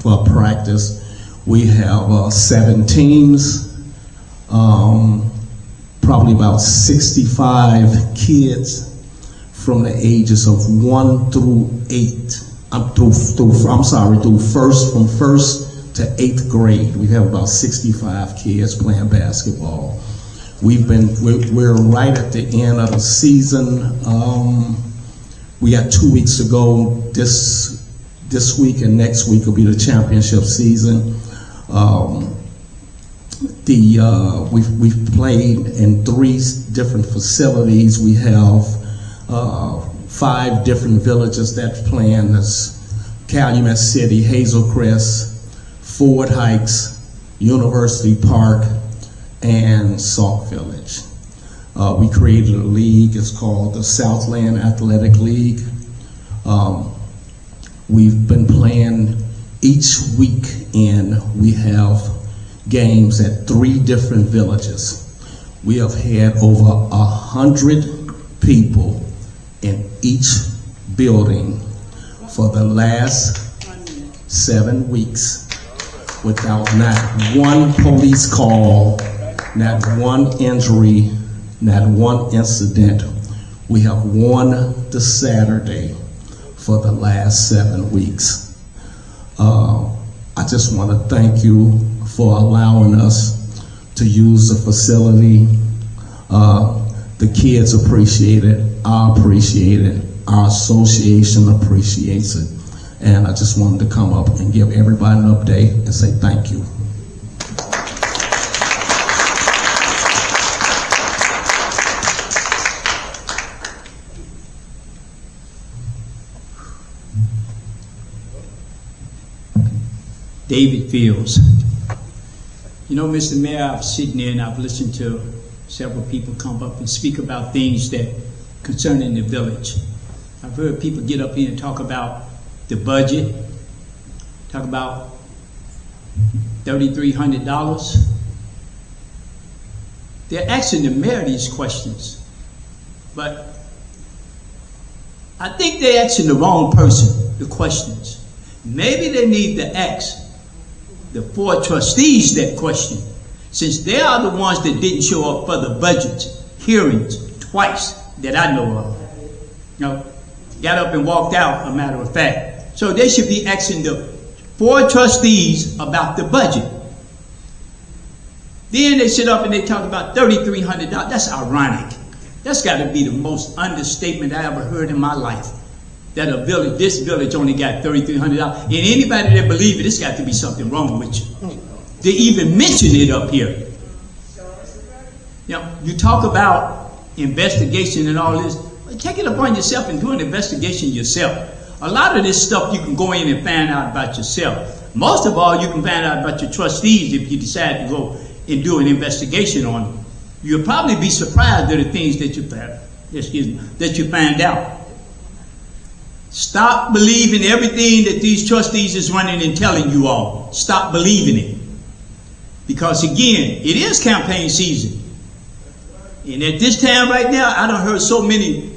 for practice. We have 7 teams, probably about 65 kids from the ages of 1 through 8. From first to 8th grade. We have about 65 kids playing basketball. We're right at the end of the season. We got 2 weeks to go. This week and next week will be the championship season. We've played in 3 different facilities. We have 5 different villages that play in this: Calumet City, Hazel Crest, Ford Heights, University Park, and Sauk Village. We created a league. It's called the Southland Athletic League. We've been playing each weekend. We have games at 3 different villages. We have had over 100 people in each building for the last 7 weeks without not one police call, not one injury, not one incident. We have won the Saturday for the last 7 weeks. I just want to thank you for allowing us to use the facility. The kids appreciate it, I appreciate it, our association appreciates it. And I just wanted to come up and give everybody an update and say thank you. David Fields. You know, Mr. Mayor, I was sitting there and I've listened to several people come up and speak about things that concerning the village. I've heard people get up here and talk about the budget, talk about $3,300. They're asking the mayor these questions. But I think they're asking the wrong person the questions. Maybe they need to ask the 4 trustees that question, since they are the ones that didn't show up for the budget hearings twice that I know of. No, got up and walked out, a matter of fact. So they should be asking the 4 trustees about the budget. Then they sit up and they talk about $3,300. That's ironic. That's got to be the most understatement I ever heard in my life. That a village, this village only got $3,300. And anybody that believes it, it's got to be something wrong with you. They even mention it up here. You know, you talk about investigation and all this. Take it upon yourself and do an investigation yourself. A lot of this stuff you can go in and find out about yourself. Most of all, you can find out about your trustees if you decide to go and do an investigation on them. You'll probably be surprised at the things that you find out. Stop believing everything that these trustees is running and telling you all. Stop believing it. Because again, it is campaign season. And at this time right now, I done heard so many,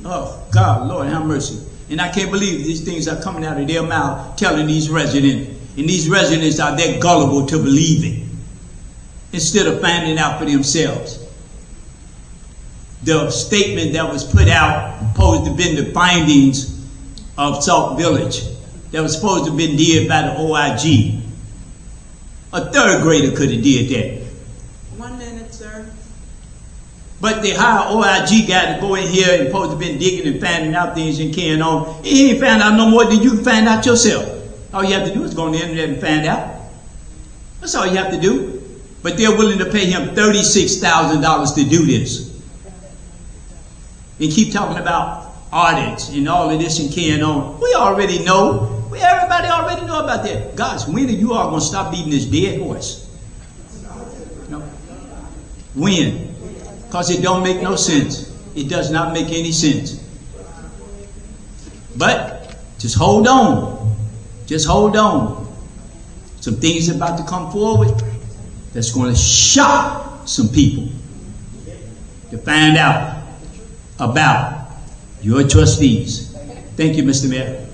oh God, Lord have mercy. And I can't believe these things are coming out of their mouth telling these residents. And these residents are that gullible to believe it, instead of finding out for themselves. The statement that was put out supposed to have been the findings of Sauk Village that was supposed to have been did by the OIG. A 3rd grader could have did that. 1 minute, sir. But they hire OIG guy to go in here and supposed to have been digging and finding out things and carrying on. He ain't found out no more than you can find out yourself. All you have to do is go on the internet and find out. That's all you have to do. But they're willing to pay him $36,000 to do this. And keep talking about audits and all of this and carrying on. We already know. Everybody already know about that. Gosh, when are you all going to stop beating this dead horse? No. When? Because it don't make no sense. It does not make any sense. But just hold on. Just hold on. Some things about to come forward that's going to shock some people to find out about your trustees. Thank you, Mr. Mayor.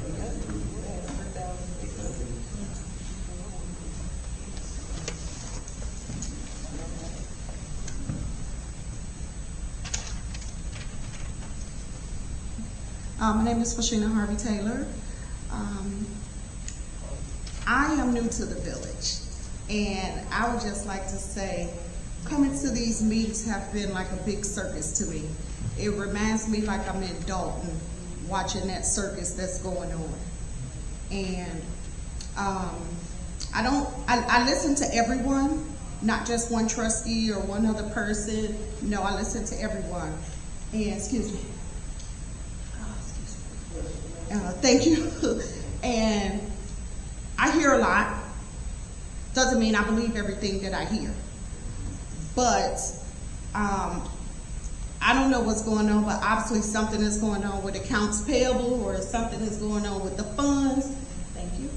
My name is Fashina Harvey Taylor. I am new to the village, and I would just like to say, coming to these meetings have been like a big circus to me. It reminds me like I'm in Dalton watching that circus that's going on. And I listen to everyone, not just one trustee or one other person. No, I listen to everyone. And excuse me. Thank you. And I hear a lot. Doesn't mean I believe everything that I hear. But I don't know what's going on, but obviously something is going on with accounts payable, or something is going on with the funds. Thank you.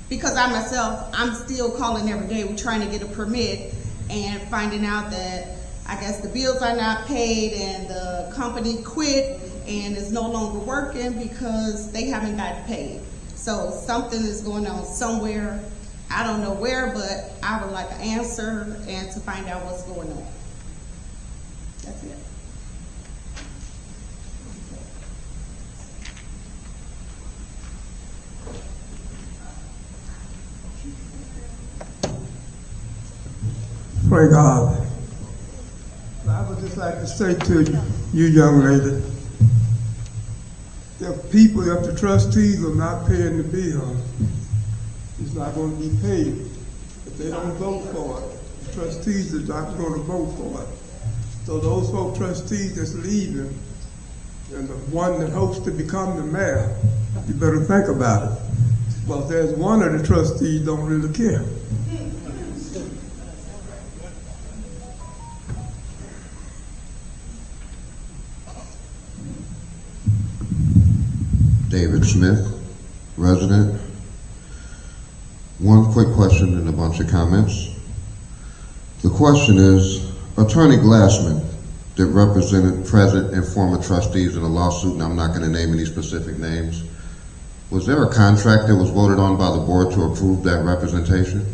Because I myself, I'm still calling every day. We're trying to get a permit and finding out that I guess the bills are not paid and the company quit and is no longer working because they haven't gotten paid. So something is going on somewhere. I don't know where, but I would like an answer and to find out what's going on. That's it. Pray God. I would just like to say to you young lady, if the trustees are not paying the bill, it's not going to be paid. If they don't vote for it, the trustees are not going to vote for it. So those 4 trustees that's leaving, and the one that hopes to become the mayor, you better think about it. Well, there's one of the trustees don't really care. David Smith, resident. One quick question and a bunch of comments. The question is, Attorney Glassman, that represented present and former trustees in a lawsuit, and I'm not going to name any specific names. Was there a contract that was voted on by the board to approve that representation?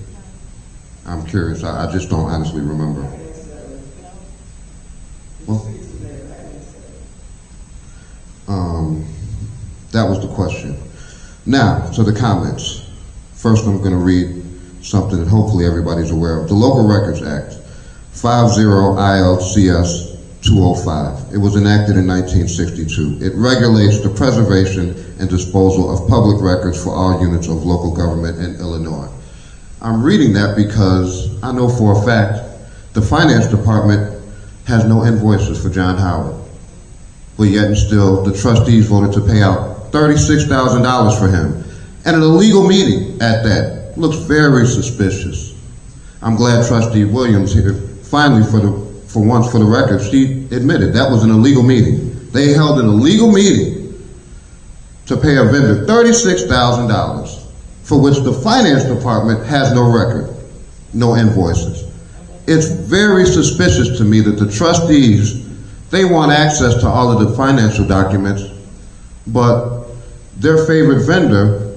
I'm curious. I just don't honestly remember. Well, that was the question. Now, to the comments. First, I'm going to read something that hopefully everybody's aware of. The Local Records Act, 50 ILCS 205. It was enacted in 1962. It regulates the preservation and disposal of public records for all units of local government in Illinois. I'm reading that because I know for a fact the finance department has no invoices for John Howard. But yet and still, the trustees voted to pay out $36,000 for him. And an illegal meeting at that. Looks very suspicious. I'm glad Trustee Williams here, finally for once for the record, she admitted that was an illegal meeting. They held an illegal meeting to pay a vendor $36,000 for which the finance department has no record, no invoices. It's very suspicious to me that the trustees, they want access to all of the financial documents, but their favorite vendor,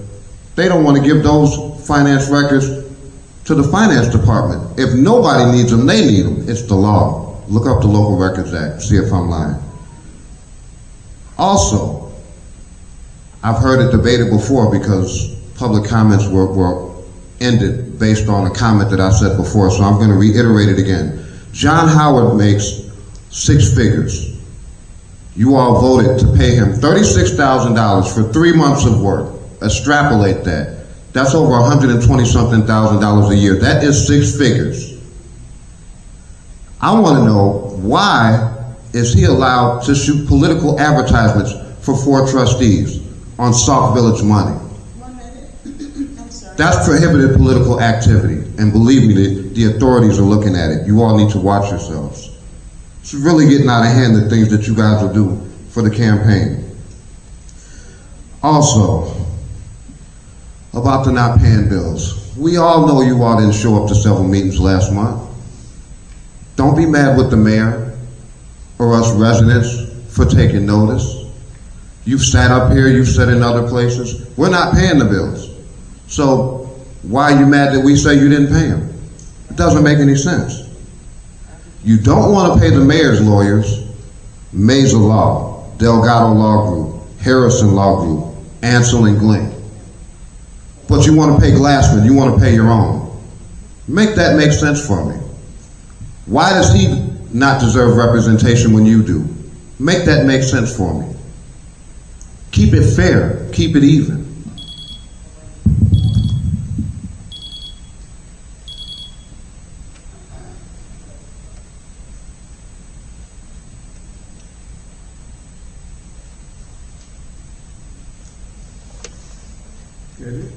they don't want to give those finance records to the finance department. If nobody needs them, they need them. It's the law. Look up the Local Records Act, see if I'm lying. Also, I've heard it debated before because public comments were ended based on a comment that I said before, so I'm going to reiterate it again. John Howard makes 6 figures. You all voted to pay him $36,000 for 3 months of work. Extrapolate that. That's over $120-something thousand a year. That is 6 figures. I want to know, why is he allowed to shoot political advertisements for 4 trustees on Sauk Village money? That's prohibited political activity. And believe me, the authorities are looking at it. You all need to watch yourselves. It's really getting out of hand, the things that you guys will do for the campaign. Also, about the not paying bills. We all know you all didn't show up to several meetings last month. Don't be mad with the mayor or us residents for taking notice. You've sat up here, you've sat in other places. We're not paying the bills. So why are you mad that we say you didn't pay them? It doesn't make any sense. You don't want to pay the mayor's lawyers, Mesa Law, Delgado Law Group, Harrison Law Group, Ansel and Glenn. But you want to pay Glassman, you want to pay your own. Make that make sense for me. Why does he not deserve representation when you do? Make that make sense for me. Keep it fair, keep it even. Get it?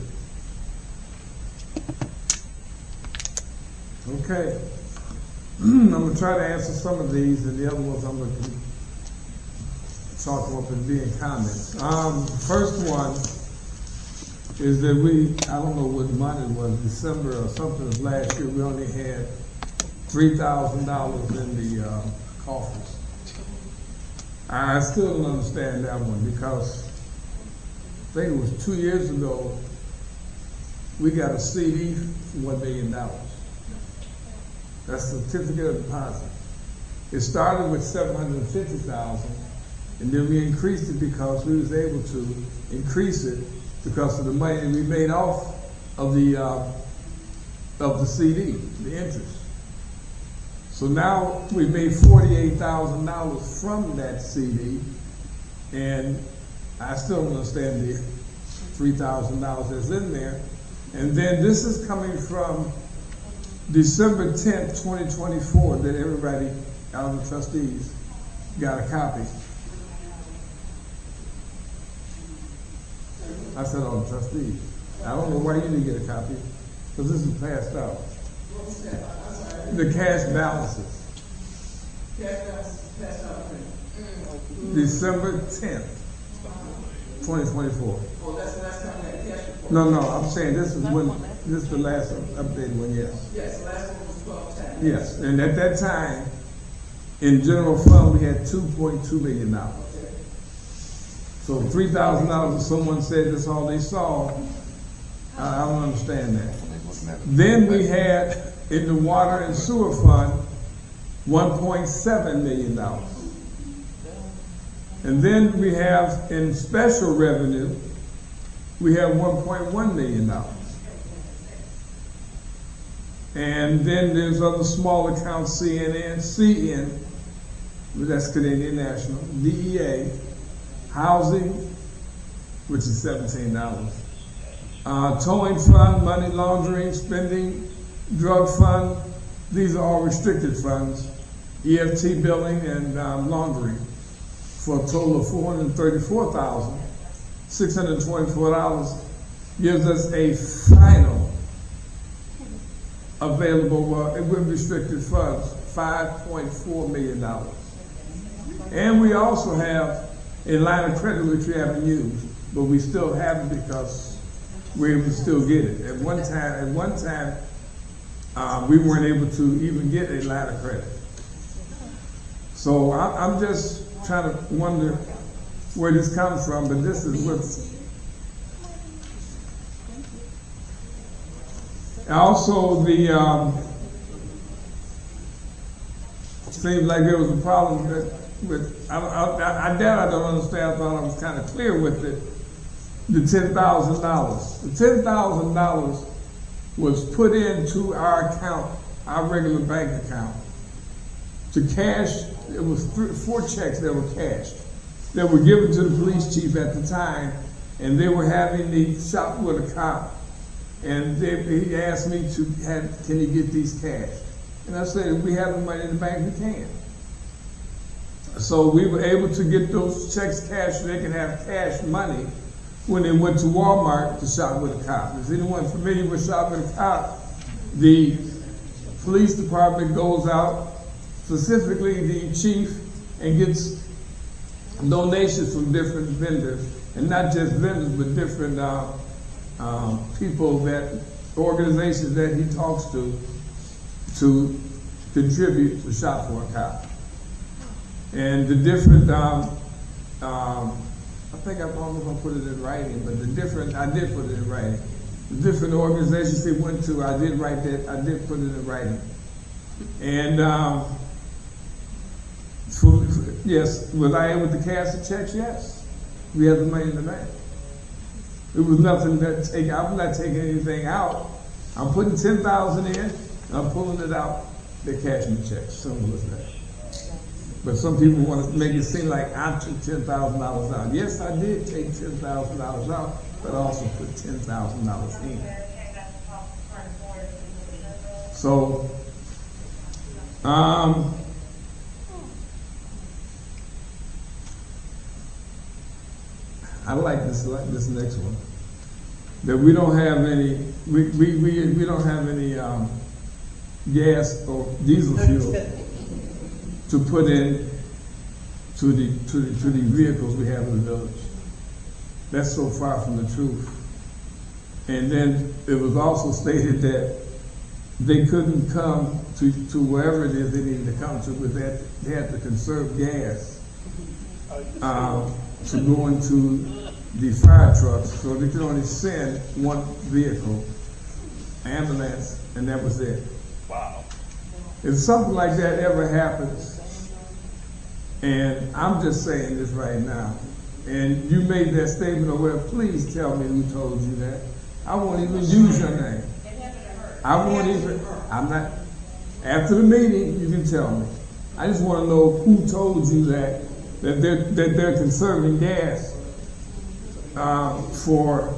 Okay. I'm going to try to answer some of these, and the other ones I'm going to talk about as being comments. First one is that I don't know what month it was, December or something of last year, we only had $3,000 in the coffers. I still don't understand that one because I think it was 2 years ago, we got a CD for $1 million. That's a certificate of deposit. It started with $750,000, and then we increased it because we was able to increase it because of the money that we made off of the CD, the interest. So now we made $48,000 from that CD, and I still don't understand the $3,000 that's in there. And then this is coming from December 10th, 2024, that everybody out of the trustees got a copy. I said all the trustees. I don't know why you didn't get a copy, because this is passed out. The cash balances. Cash balances passed out. December 10th, 2024. Oh, that's the last time that cash report. No, I'm saying this is the last updated one, yes. Yes, the last one was 12/10. Yes, and at that time, In general fund, we had $2.2 million. So $3,000, if someone said that's all they saw, I don't understand that. Then we had in the water and sewer fund, $1.7 million. And then we have in special revenue, we have $1.1 million. And then there's other small accounts, CN, that's Canadian National, DEA, housing, which is $17. Towing fund, money laundering, spending, drug fund, these are all restricted funds, EFT billing and laundering, for a total of $434,624, gives us a final available with restricted funds, $5.4 million. And we also have a line of credit which we haven't used, but we still have it because we're able to still get it. At one time, we weren't able to even get a line of credit. So I'm just trying to wonder where this comes from, but this is what. Also, the seems like there was a problem with I don't understand. I thought I was kind of clear with it. The $10,000. The $10,000 was put into our account, our regular bank account, to cash. It was 4 checks that were cashed, that were given to the police chief at the time, and they were having the shop with a cop. And he asked me can you get these cashed? And I said, if we have the money in the bank, we can. So we were able to get those checks cashed so they can have cash money when they went to Walmart to shop with a cop. Is anyone familiar with shopping with a cop? The police department goes out, specifically the chief, and gets donations from different vendors, and not just vendors, but different people, organizations that he talks to contribute to shop for a cop. And the different, I think I'm almost gonna put it in writing, but I did put it in writing. The different organizations they went to, I did put it in writing. And yes, was I able to cash the checks? Yes. We have the money in the bank. It was nothing I'm not taking anything out. I'm putting $10,000 in, and I'm pulling it out. They're cashing the checks. Simple as that. But some people want to make it seem like I took $10,000 out. Yes, I did take $10,000 out, but I also put $10,000 in. So, I like this next one. That we don't have any we don't have any gas or diesel fuel to put in to the vehicles we have in the village. That's so far from the truth. And then it was also stated that they couldn't come to wherever it is they needed to come to, but that they had to conserve gas to go into the fire trucks, so they could only send one vehicle, ambulance, and that was it. Wow. If something like that ever happens, and I'm just saying this right now, and you made that statement, well, please tell me who told you that. I won't even use your name. I'm not, after the meeting, you can tell me. I just want to know who told you that they're conserving gas for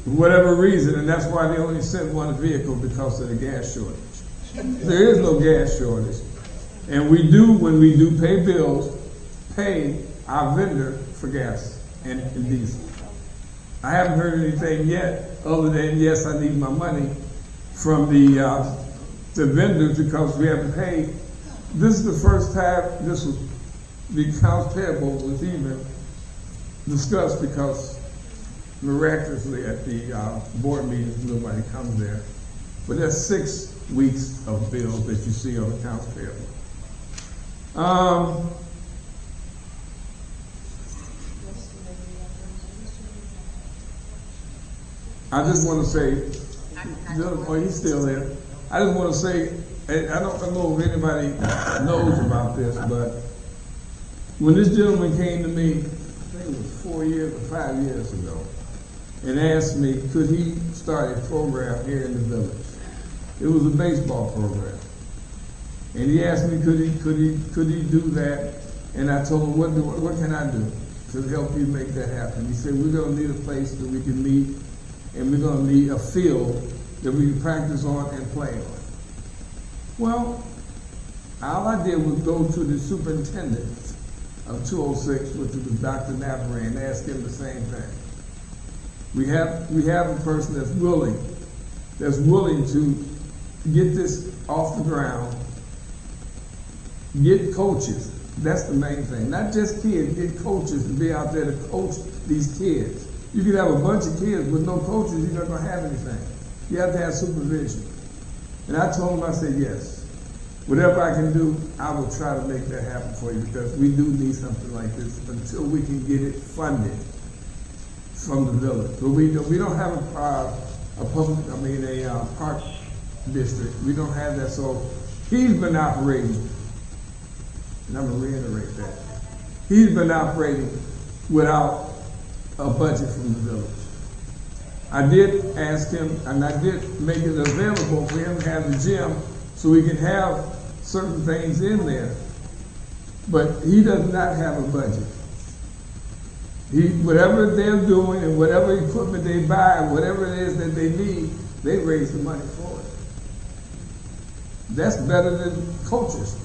whatever reason, and that's why they only sent one vehicle, because of the gas shortage. There is no gas shortage. And we do, when we do pay bills, pay our vendor for gas and diesel. I haven't heard anything yet other than, yes, I need my money from the vendors because we haven't paid. This is the first time the accounts payable was even discussed, because miraculously at the board meetings nobody comes there. But that's 6 weeks of bills that you see on accounts payable. I just want to say, oh, he's still there. I just want to say, and I don't know if anybody knows about this, but when this gentleman came to me, I think it was 4 years or 5 years ago, and asked me, could he start a program here in the village? It was a baseball program. And he asked me, could he do that? And I told him, what can I do to help you make that happen? He said, we're going to need a place that we can meet, and we're going to need a field that we can practice on and play on. Well, all I did was go to the superintendent of 206, which was Dr. Navarre, and ask him the same thing. We have a person that's willing to get this off the ground, get coaches. That's the main thing. Not just kids, get coaches to be out there to coach these kids. You could have a bunch of kids with no coaches, you're not going to have anything. You have to have supervision. And I told him, I said, yes. Whatever I can do, I will try to make that happen for you, because we do need something like this until we can get it funded from the village. But we don't have a park district. We don't have that. So he's been operating, and I'm going to reiterate that. He's been operating without a budget from the village. I did ask him, and I did make it available for him to have the gym so we can have certain things in there. But he does not have a budget. Whatever they're doing and whatever equipment they buy, whatever it is that they need, they raise the money for it. That's better than coaches.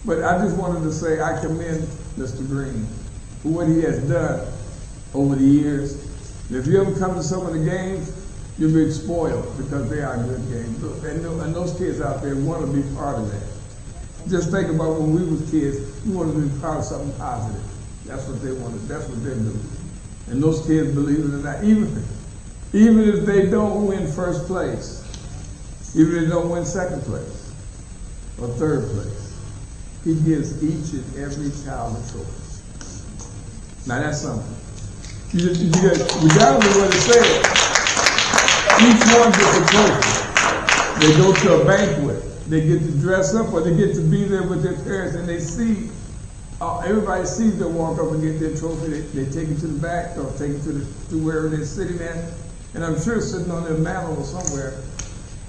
But I just wanted to say I commend Mr. Green for what he has done over the years. And if you ever come to some of the games, you'll be spoiled, because they are good games. And those kids out there want to be part of that. Just think about when we was kids, we wanted to be part of something positive. That's what they wanted. That's what they're doing. And those kids, believe it or not, even if they don't win first place, even if they don't win second place or third place, he gives each and every child a trophy. Now that's something. Regardless of what it says, each one gets a trophy. They go to a banquet, they get to dress up, or they get to be there with their parents, and they see, everybody sees them walk up and get their trophy. They take it to the back or take it to wherever they're sitting at, and I'm sure it's sitting on their mantle or somewhere,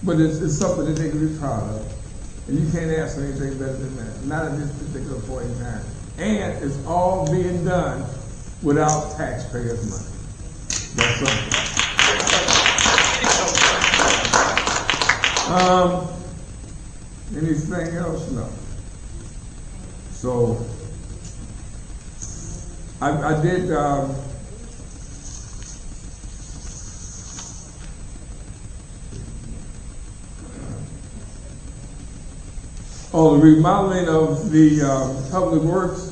but it's something that they can be proud of. And you can't ask for anything better than that, not at this particular point in time. And it's all being done without taxpayers' money. That's something. Anything else? No. So I did. The remodeling of the public works.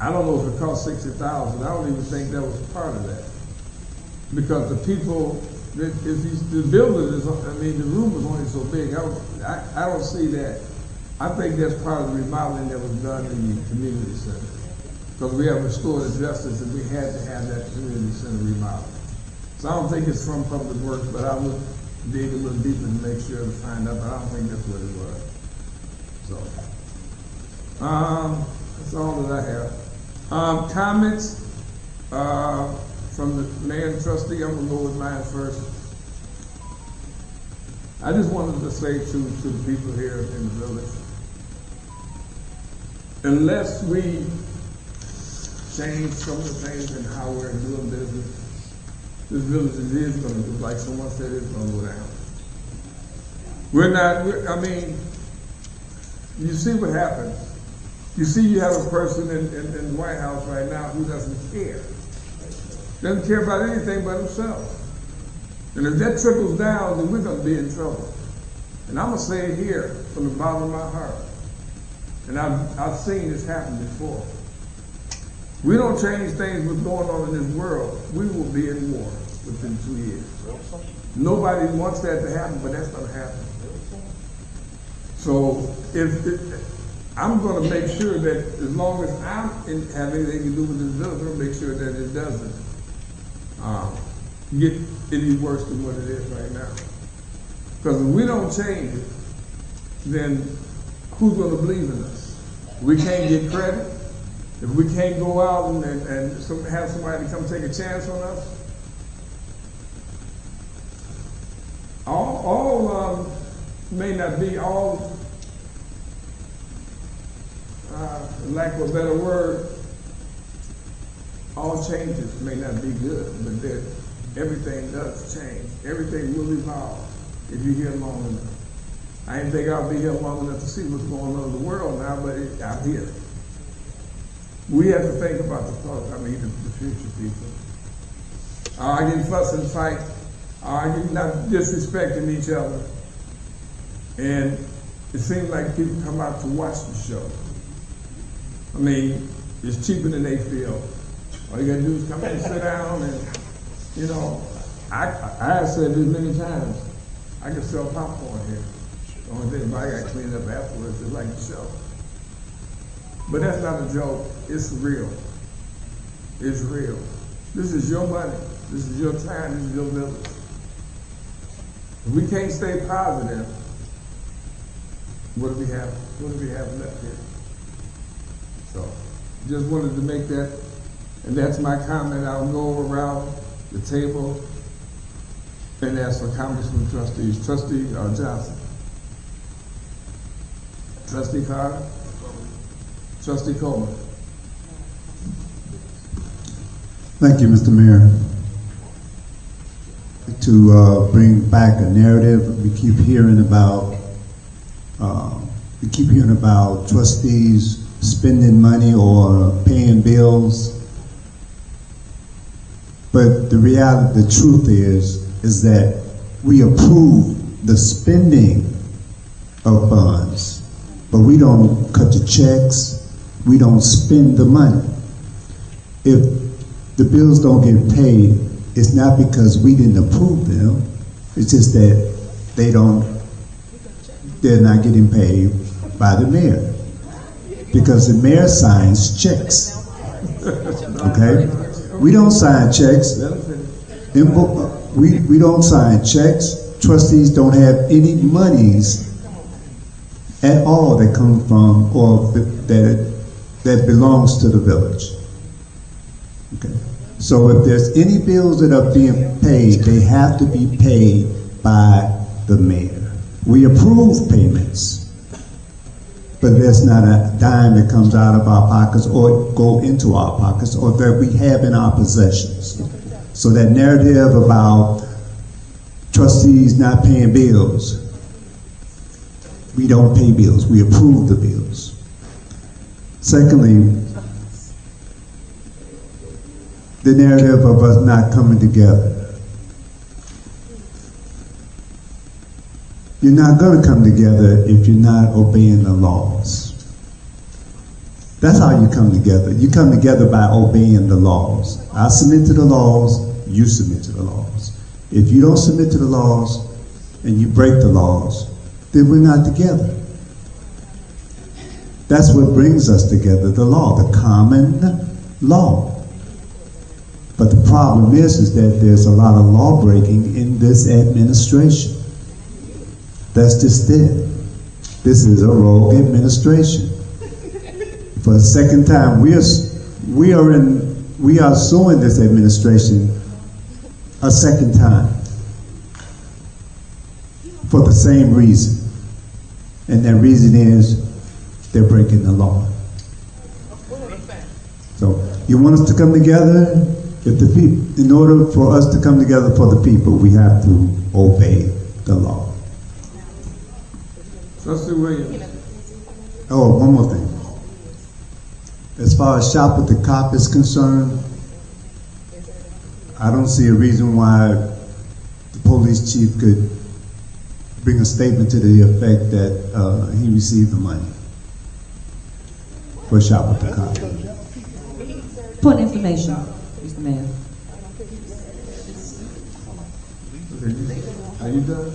I don't know if it cost $60,000. I don't even think that was part of that, because the people, the building is, the room was only so big. I don't see that. I think that's part of the remodeling that was done in the community center, because we have restored the justice and we had to have that community center remodeled. So I don't think it's from public works, but I would dig a little deeper to make sure to find out. But I don't think that's what it was. So that's all that I have. Comments from the mayor and trustee. I'm going to go with mine first. I just wanted to say to the people here in the village, unless we change some of the things in how we're doing business, this village is going to, like someone said, it's going to go down. You see what happens. You see, you have a person in the White House right now who doesn't care about anything but himself. And if that trickles down, then we're going to be in trouble. And I'm going to say it here from the bottom of my heart. And I've seen this happen before. We don't change things what's going on in this world, we will be in war within 2 years. Nobody wants that to happen, but that's going to happen. So I'm gonna make sure that as long as I have anything to do with this village, I'm gonna make sure that it doesn't get any worse than what it is right now. Because if we don't change it, then who's gonna believe in us? We can't get credit. If we can't go out and have somebody come take a chance on us, all may not be all, lack of a better word, all changes may not be good, but that everything does change. Everything will evolve if you're here long enough. I didn't think I'll be here long enough to see what's going on in the world now, but I'm here. We have to think about the future people. Arguing, fuss and fight, arguing, not disrespecting each other. And it seems like people come out to watch the show. I mean, it's cheaper than they feel. All you gotta do is come in and sit down and, you know, I have said this many times, I can sell popcorn here. The only thing, I got to clean up afterwards, it's like the show. But that's not a joke, it's real. It's real. This is your money, this is your time, this is your village. If we can't stay positive, what do we have left here? So, just wanted to make that, and that's my comment. I'll go around the table and ask for comments from trustees. Trustee Johnson. Trustee Carter. Trustee Coleman. Thank you, Mr. Mayor. To bring back a narrative, we keep hearing about trustees spending money or paying bills. But the reality, the truth is that we approve the spending of funds, but we don't cut the checks, we don't spend the money. If the bills don't get paid, it's not because we didn't approve them, it's just that they're not getting paid by the mayor. Because the mayor signs checks. Okay? We don't sign checks. We don't sign checks. Trustees don't have any monies at all that come from or that belongs to the village. Okay. So if there's any bills that are being paid, they have to be paid by the mayor. We approve payments, but there's not a dime that comes out of our pockets or go into our pockets or that we have in our possessions. So that narrative about trustees not paying bills, we don't pay bills, we approve the bills. Secondly, the narrative of us not coming together. You're not going to come together if you're not obeying the laws. That's how you come together. You come together by obeying the laws. I submit to the laws, you submit to the laws. If you don't submit to the laws and you break the laws, then we're not together. That's what brings us together, the law, the common law. But the problem is that there's a lot of law breaking in this administration. That's just it. This is a rogue administration. For the second time, we are suing this administration a second time for the same reason. And that reason is they're breaking the law. So you want us to come together? In order for us to come together for the people, we have to obey the law. Trustee Williams. Oh, one more thing. As far as shop with the cop is concerned, I don't see a reason why the police chief could bring a statement to the effect that he received the money for shop with the cop. Point of information, Mr. Mayor. Are you done?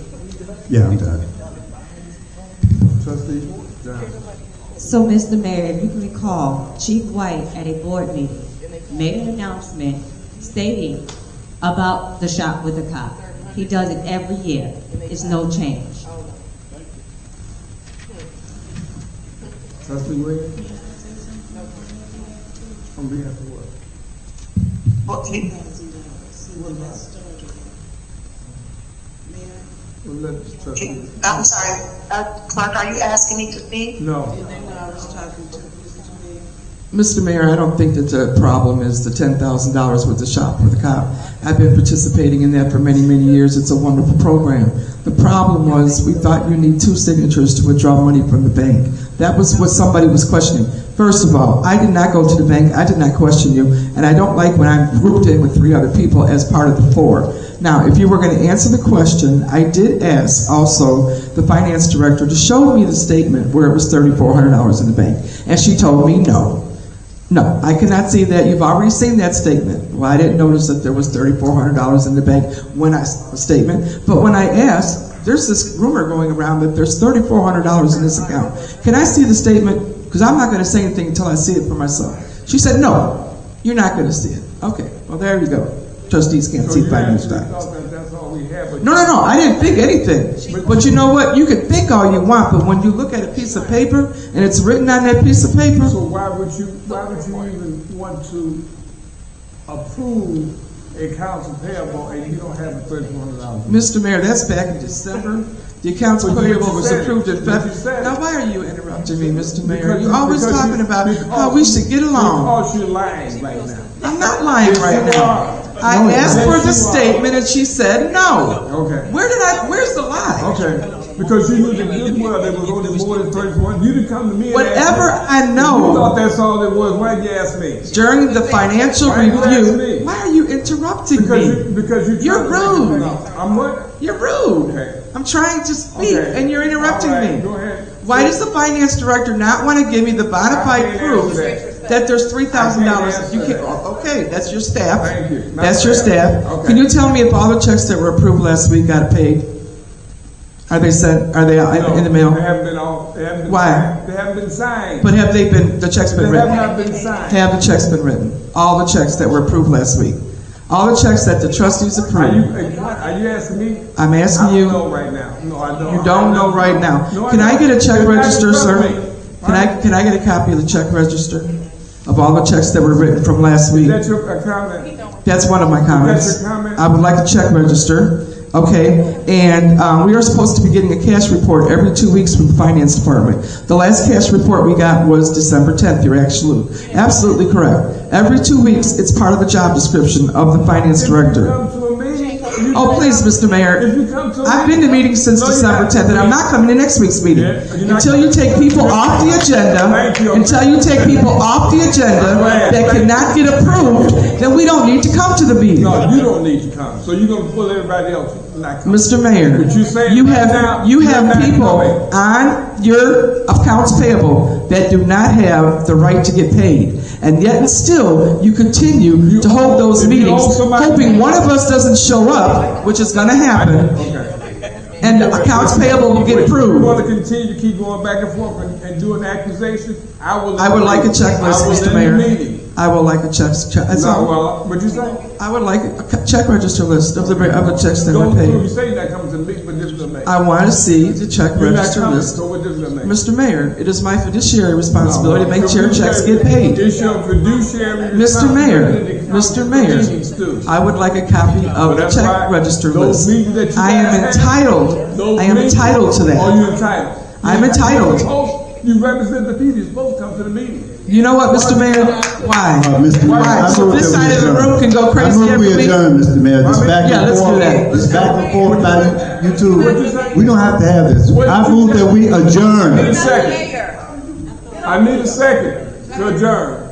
Yeah, I'm done. Trustee John. So, Mr. Mayor, if you can recall, Chief White at a board meeting made an announcement stating about the shop with the cop. He does it every year. It's no change. Trustee Williams? On behalf of what? Well, let the trustee. I'm sorry, Clerk, are you asking me to speak? No. Mr. Mayor, I don't think that the problem is the $10,000 with the shop with the cop. I've been participating in that for many, many years. It's a wonderful program. The problem was we thought you need 2 signatures to withdraw money from the bank. That was what somebody was questioning. First of all, I did not go to the bank. I did not question you. And I don't like when I'm grouped in with 3 other people as part of the 4. Now, if you were going to answer the question, I did ask also the finance director to show me the statement where it was $3,400 in the bank. And she told me no. No, I cannot see that. You've already seen that statement. Well, I didn't notice that there was $3,400 in the bank when I saw the statement. But when I asked, there's this rumor going around that there's $3,400 in this account. Can I see the statement? Because I'm not going to say anything until I see it for myself. She said, no, you're not going to see it. Okay, well, there you go. Trustees can't see finance documents. That's all we have. No, I didn't think anything. But you know what? You can think all you want, but when you look at a piece of paper and it's written on that piece of paper. So why would you even want to approve a council payable and you don't have the $3,400? Mr. Mayor, that's back in December. The accounts payable was approved in February. Now, why are you interrupting me, Mr. Mayor? You're always talking about how we should get along. Because you're lying right now. I'm not lying right now. I asked for the statement and she said no. Okay. Where's the lie? Okay. Because you knew that good well there was only more than 3,400. You didn't come to me and whatever ask me. I know. You thought that's all it was. Why did you ask me? During the financial review. Why are you interrupting me? Because you're rude. I'm what? You're rude. Okay. I'm trying to speak and you're interrupting me. Go ahead. Why does the finance director not want to give me the bona fide proof that there's $3,000? You can't. Okay, that's your staff. Thank you. That's your staff. Okay. Can you tell me if all the checks that were approved last week got paid? Are they sent? Are they in the mail? They haven't been all. They haven't been Why? Signed. They haven't been signed. But have they been? The checks been written? They have not been signed. Have the checks been written? All the checks that were approved last week. All the checks that the trustees approved. Are you asking me? I'm asking you. I don't know right now. No, I don't. You don't know right now. Can I get a check register, sir? Can I get a copy of the check register of all the checks that were written from last week? Is that your comment? That's one of my comments. That's your comment? I would like a check register. Okay, and we are supposed to be getting a cash report every 2 weeks from the finance department. The last cash report we got was December 10th. You're absolutely correct. Every 2 weeks, it's part of the job description of the finance director. Oh, please, Mr. Mayor. I've been to meetings since December 10th, and I'm not coming to next week's meeting. Until you take people off the agenda, that cannot get approved, then we don't need to come to the meeting. No, you don't need to come. So you're going to pull everybody else. Mr. Mayor, you have people on your accounts payable that do not have the right to get paid, and yet and still you continue to hold those meetings, hoping one of us doesn't show up, which is going to happen, and the accounts payable will get approved. You want to continue to keep going back and forth and doing accusations? I would like a checklist, Mr. Mayor. I would like a check. What'd you say? I would like a check register list of the checks that were paid. You say that comes to me, but this doesn't make. I want to see the check register list. So what does that make? Mr. Mayor, it is my fiduciary responsibility to make sure checks get paid. It's your fiduciary Mr. Mayor, I would like a copy of the check register list. I am entitled to that. Oh, you're entitled. I'm entitled. You represent the people. You're supposed to come to the meeting. You know what, Mr. Mayor? Why? Mr. Mayor, Why? So this side of the room can go crazy every week? Mr. Mayor. This back and forth. This back and forth by YouTube. We don't have to have this. I move that we adjourn. I need a second to adjourn.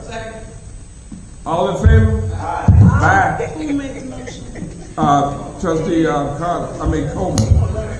All in favor? Bye. Who made the motion? Trustee Coleman.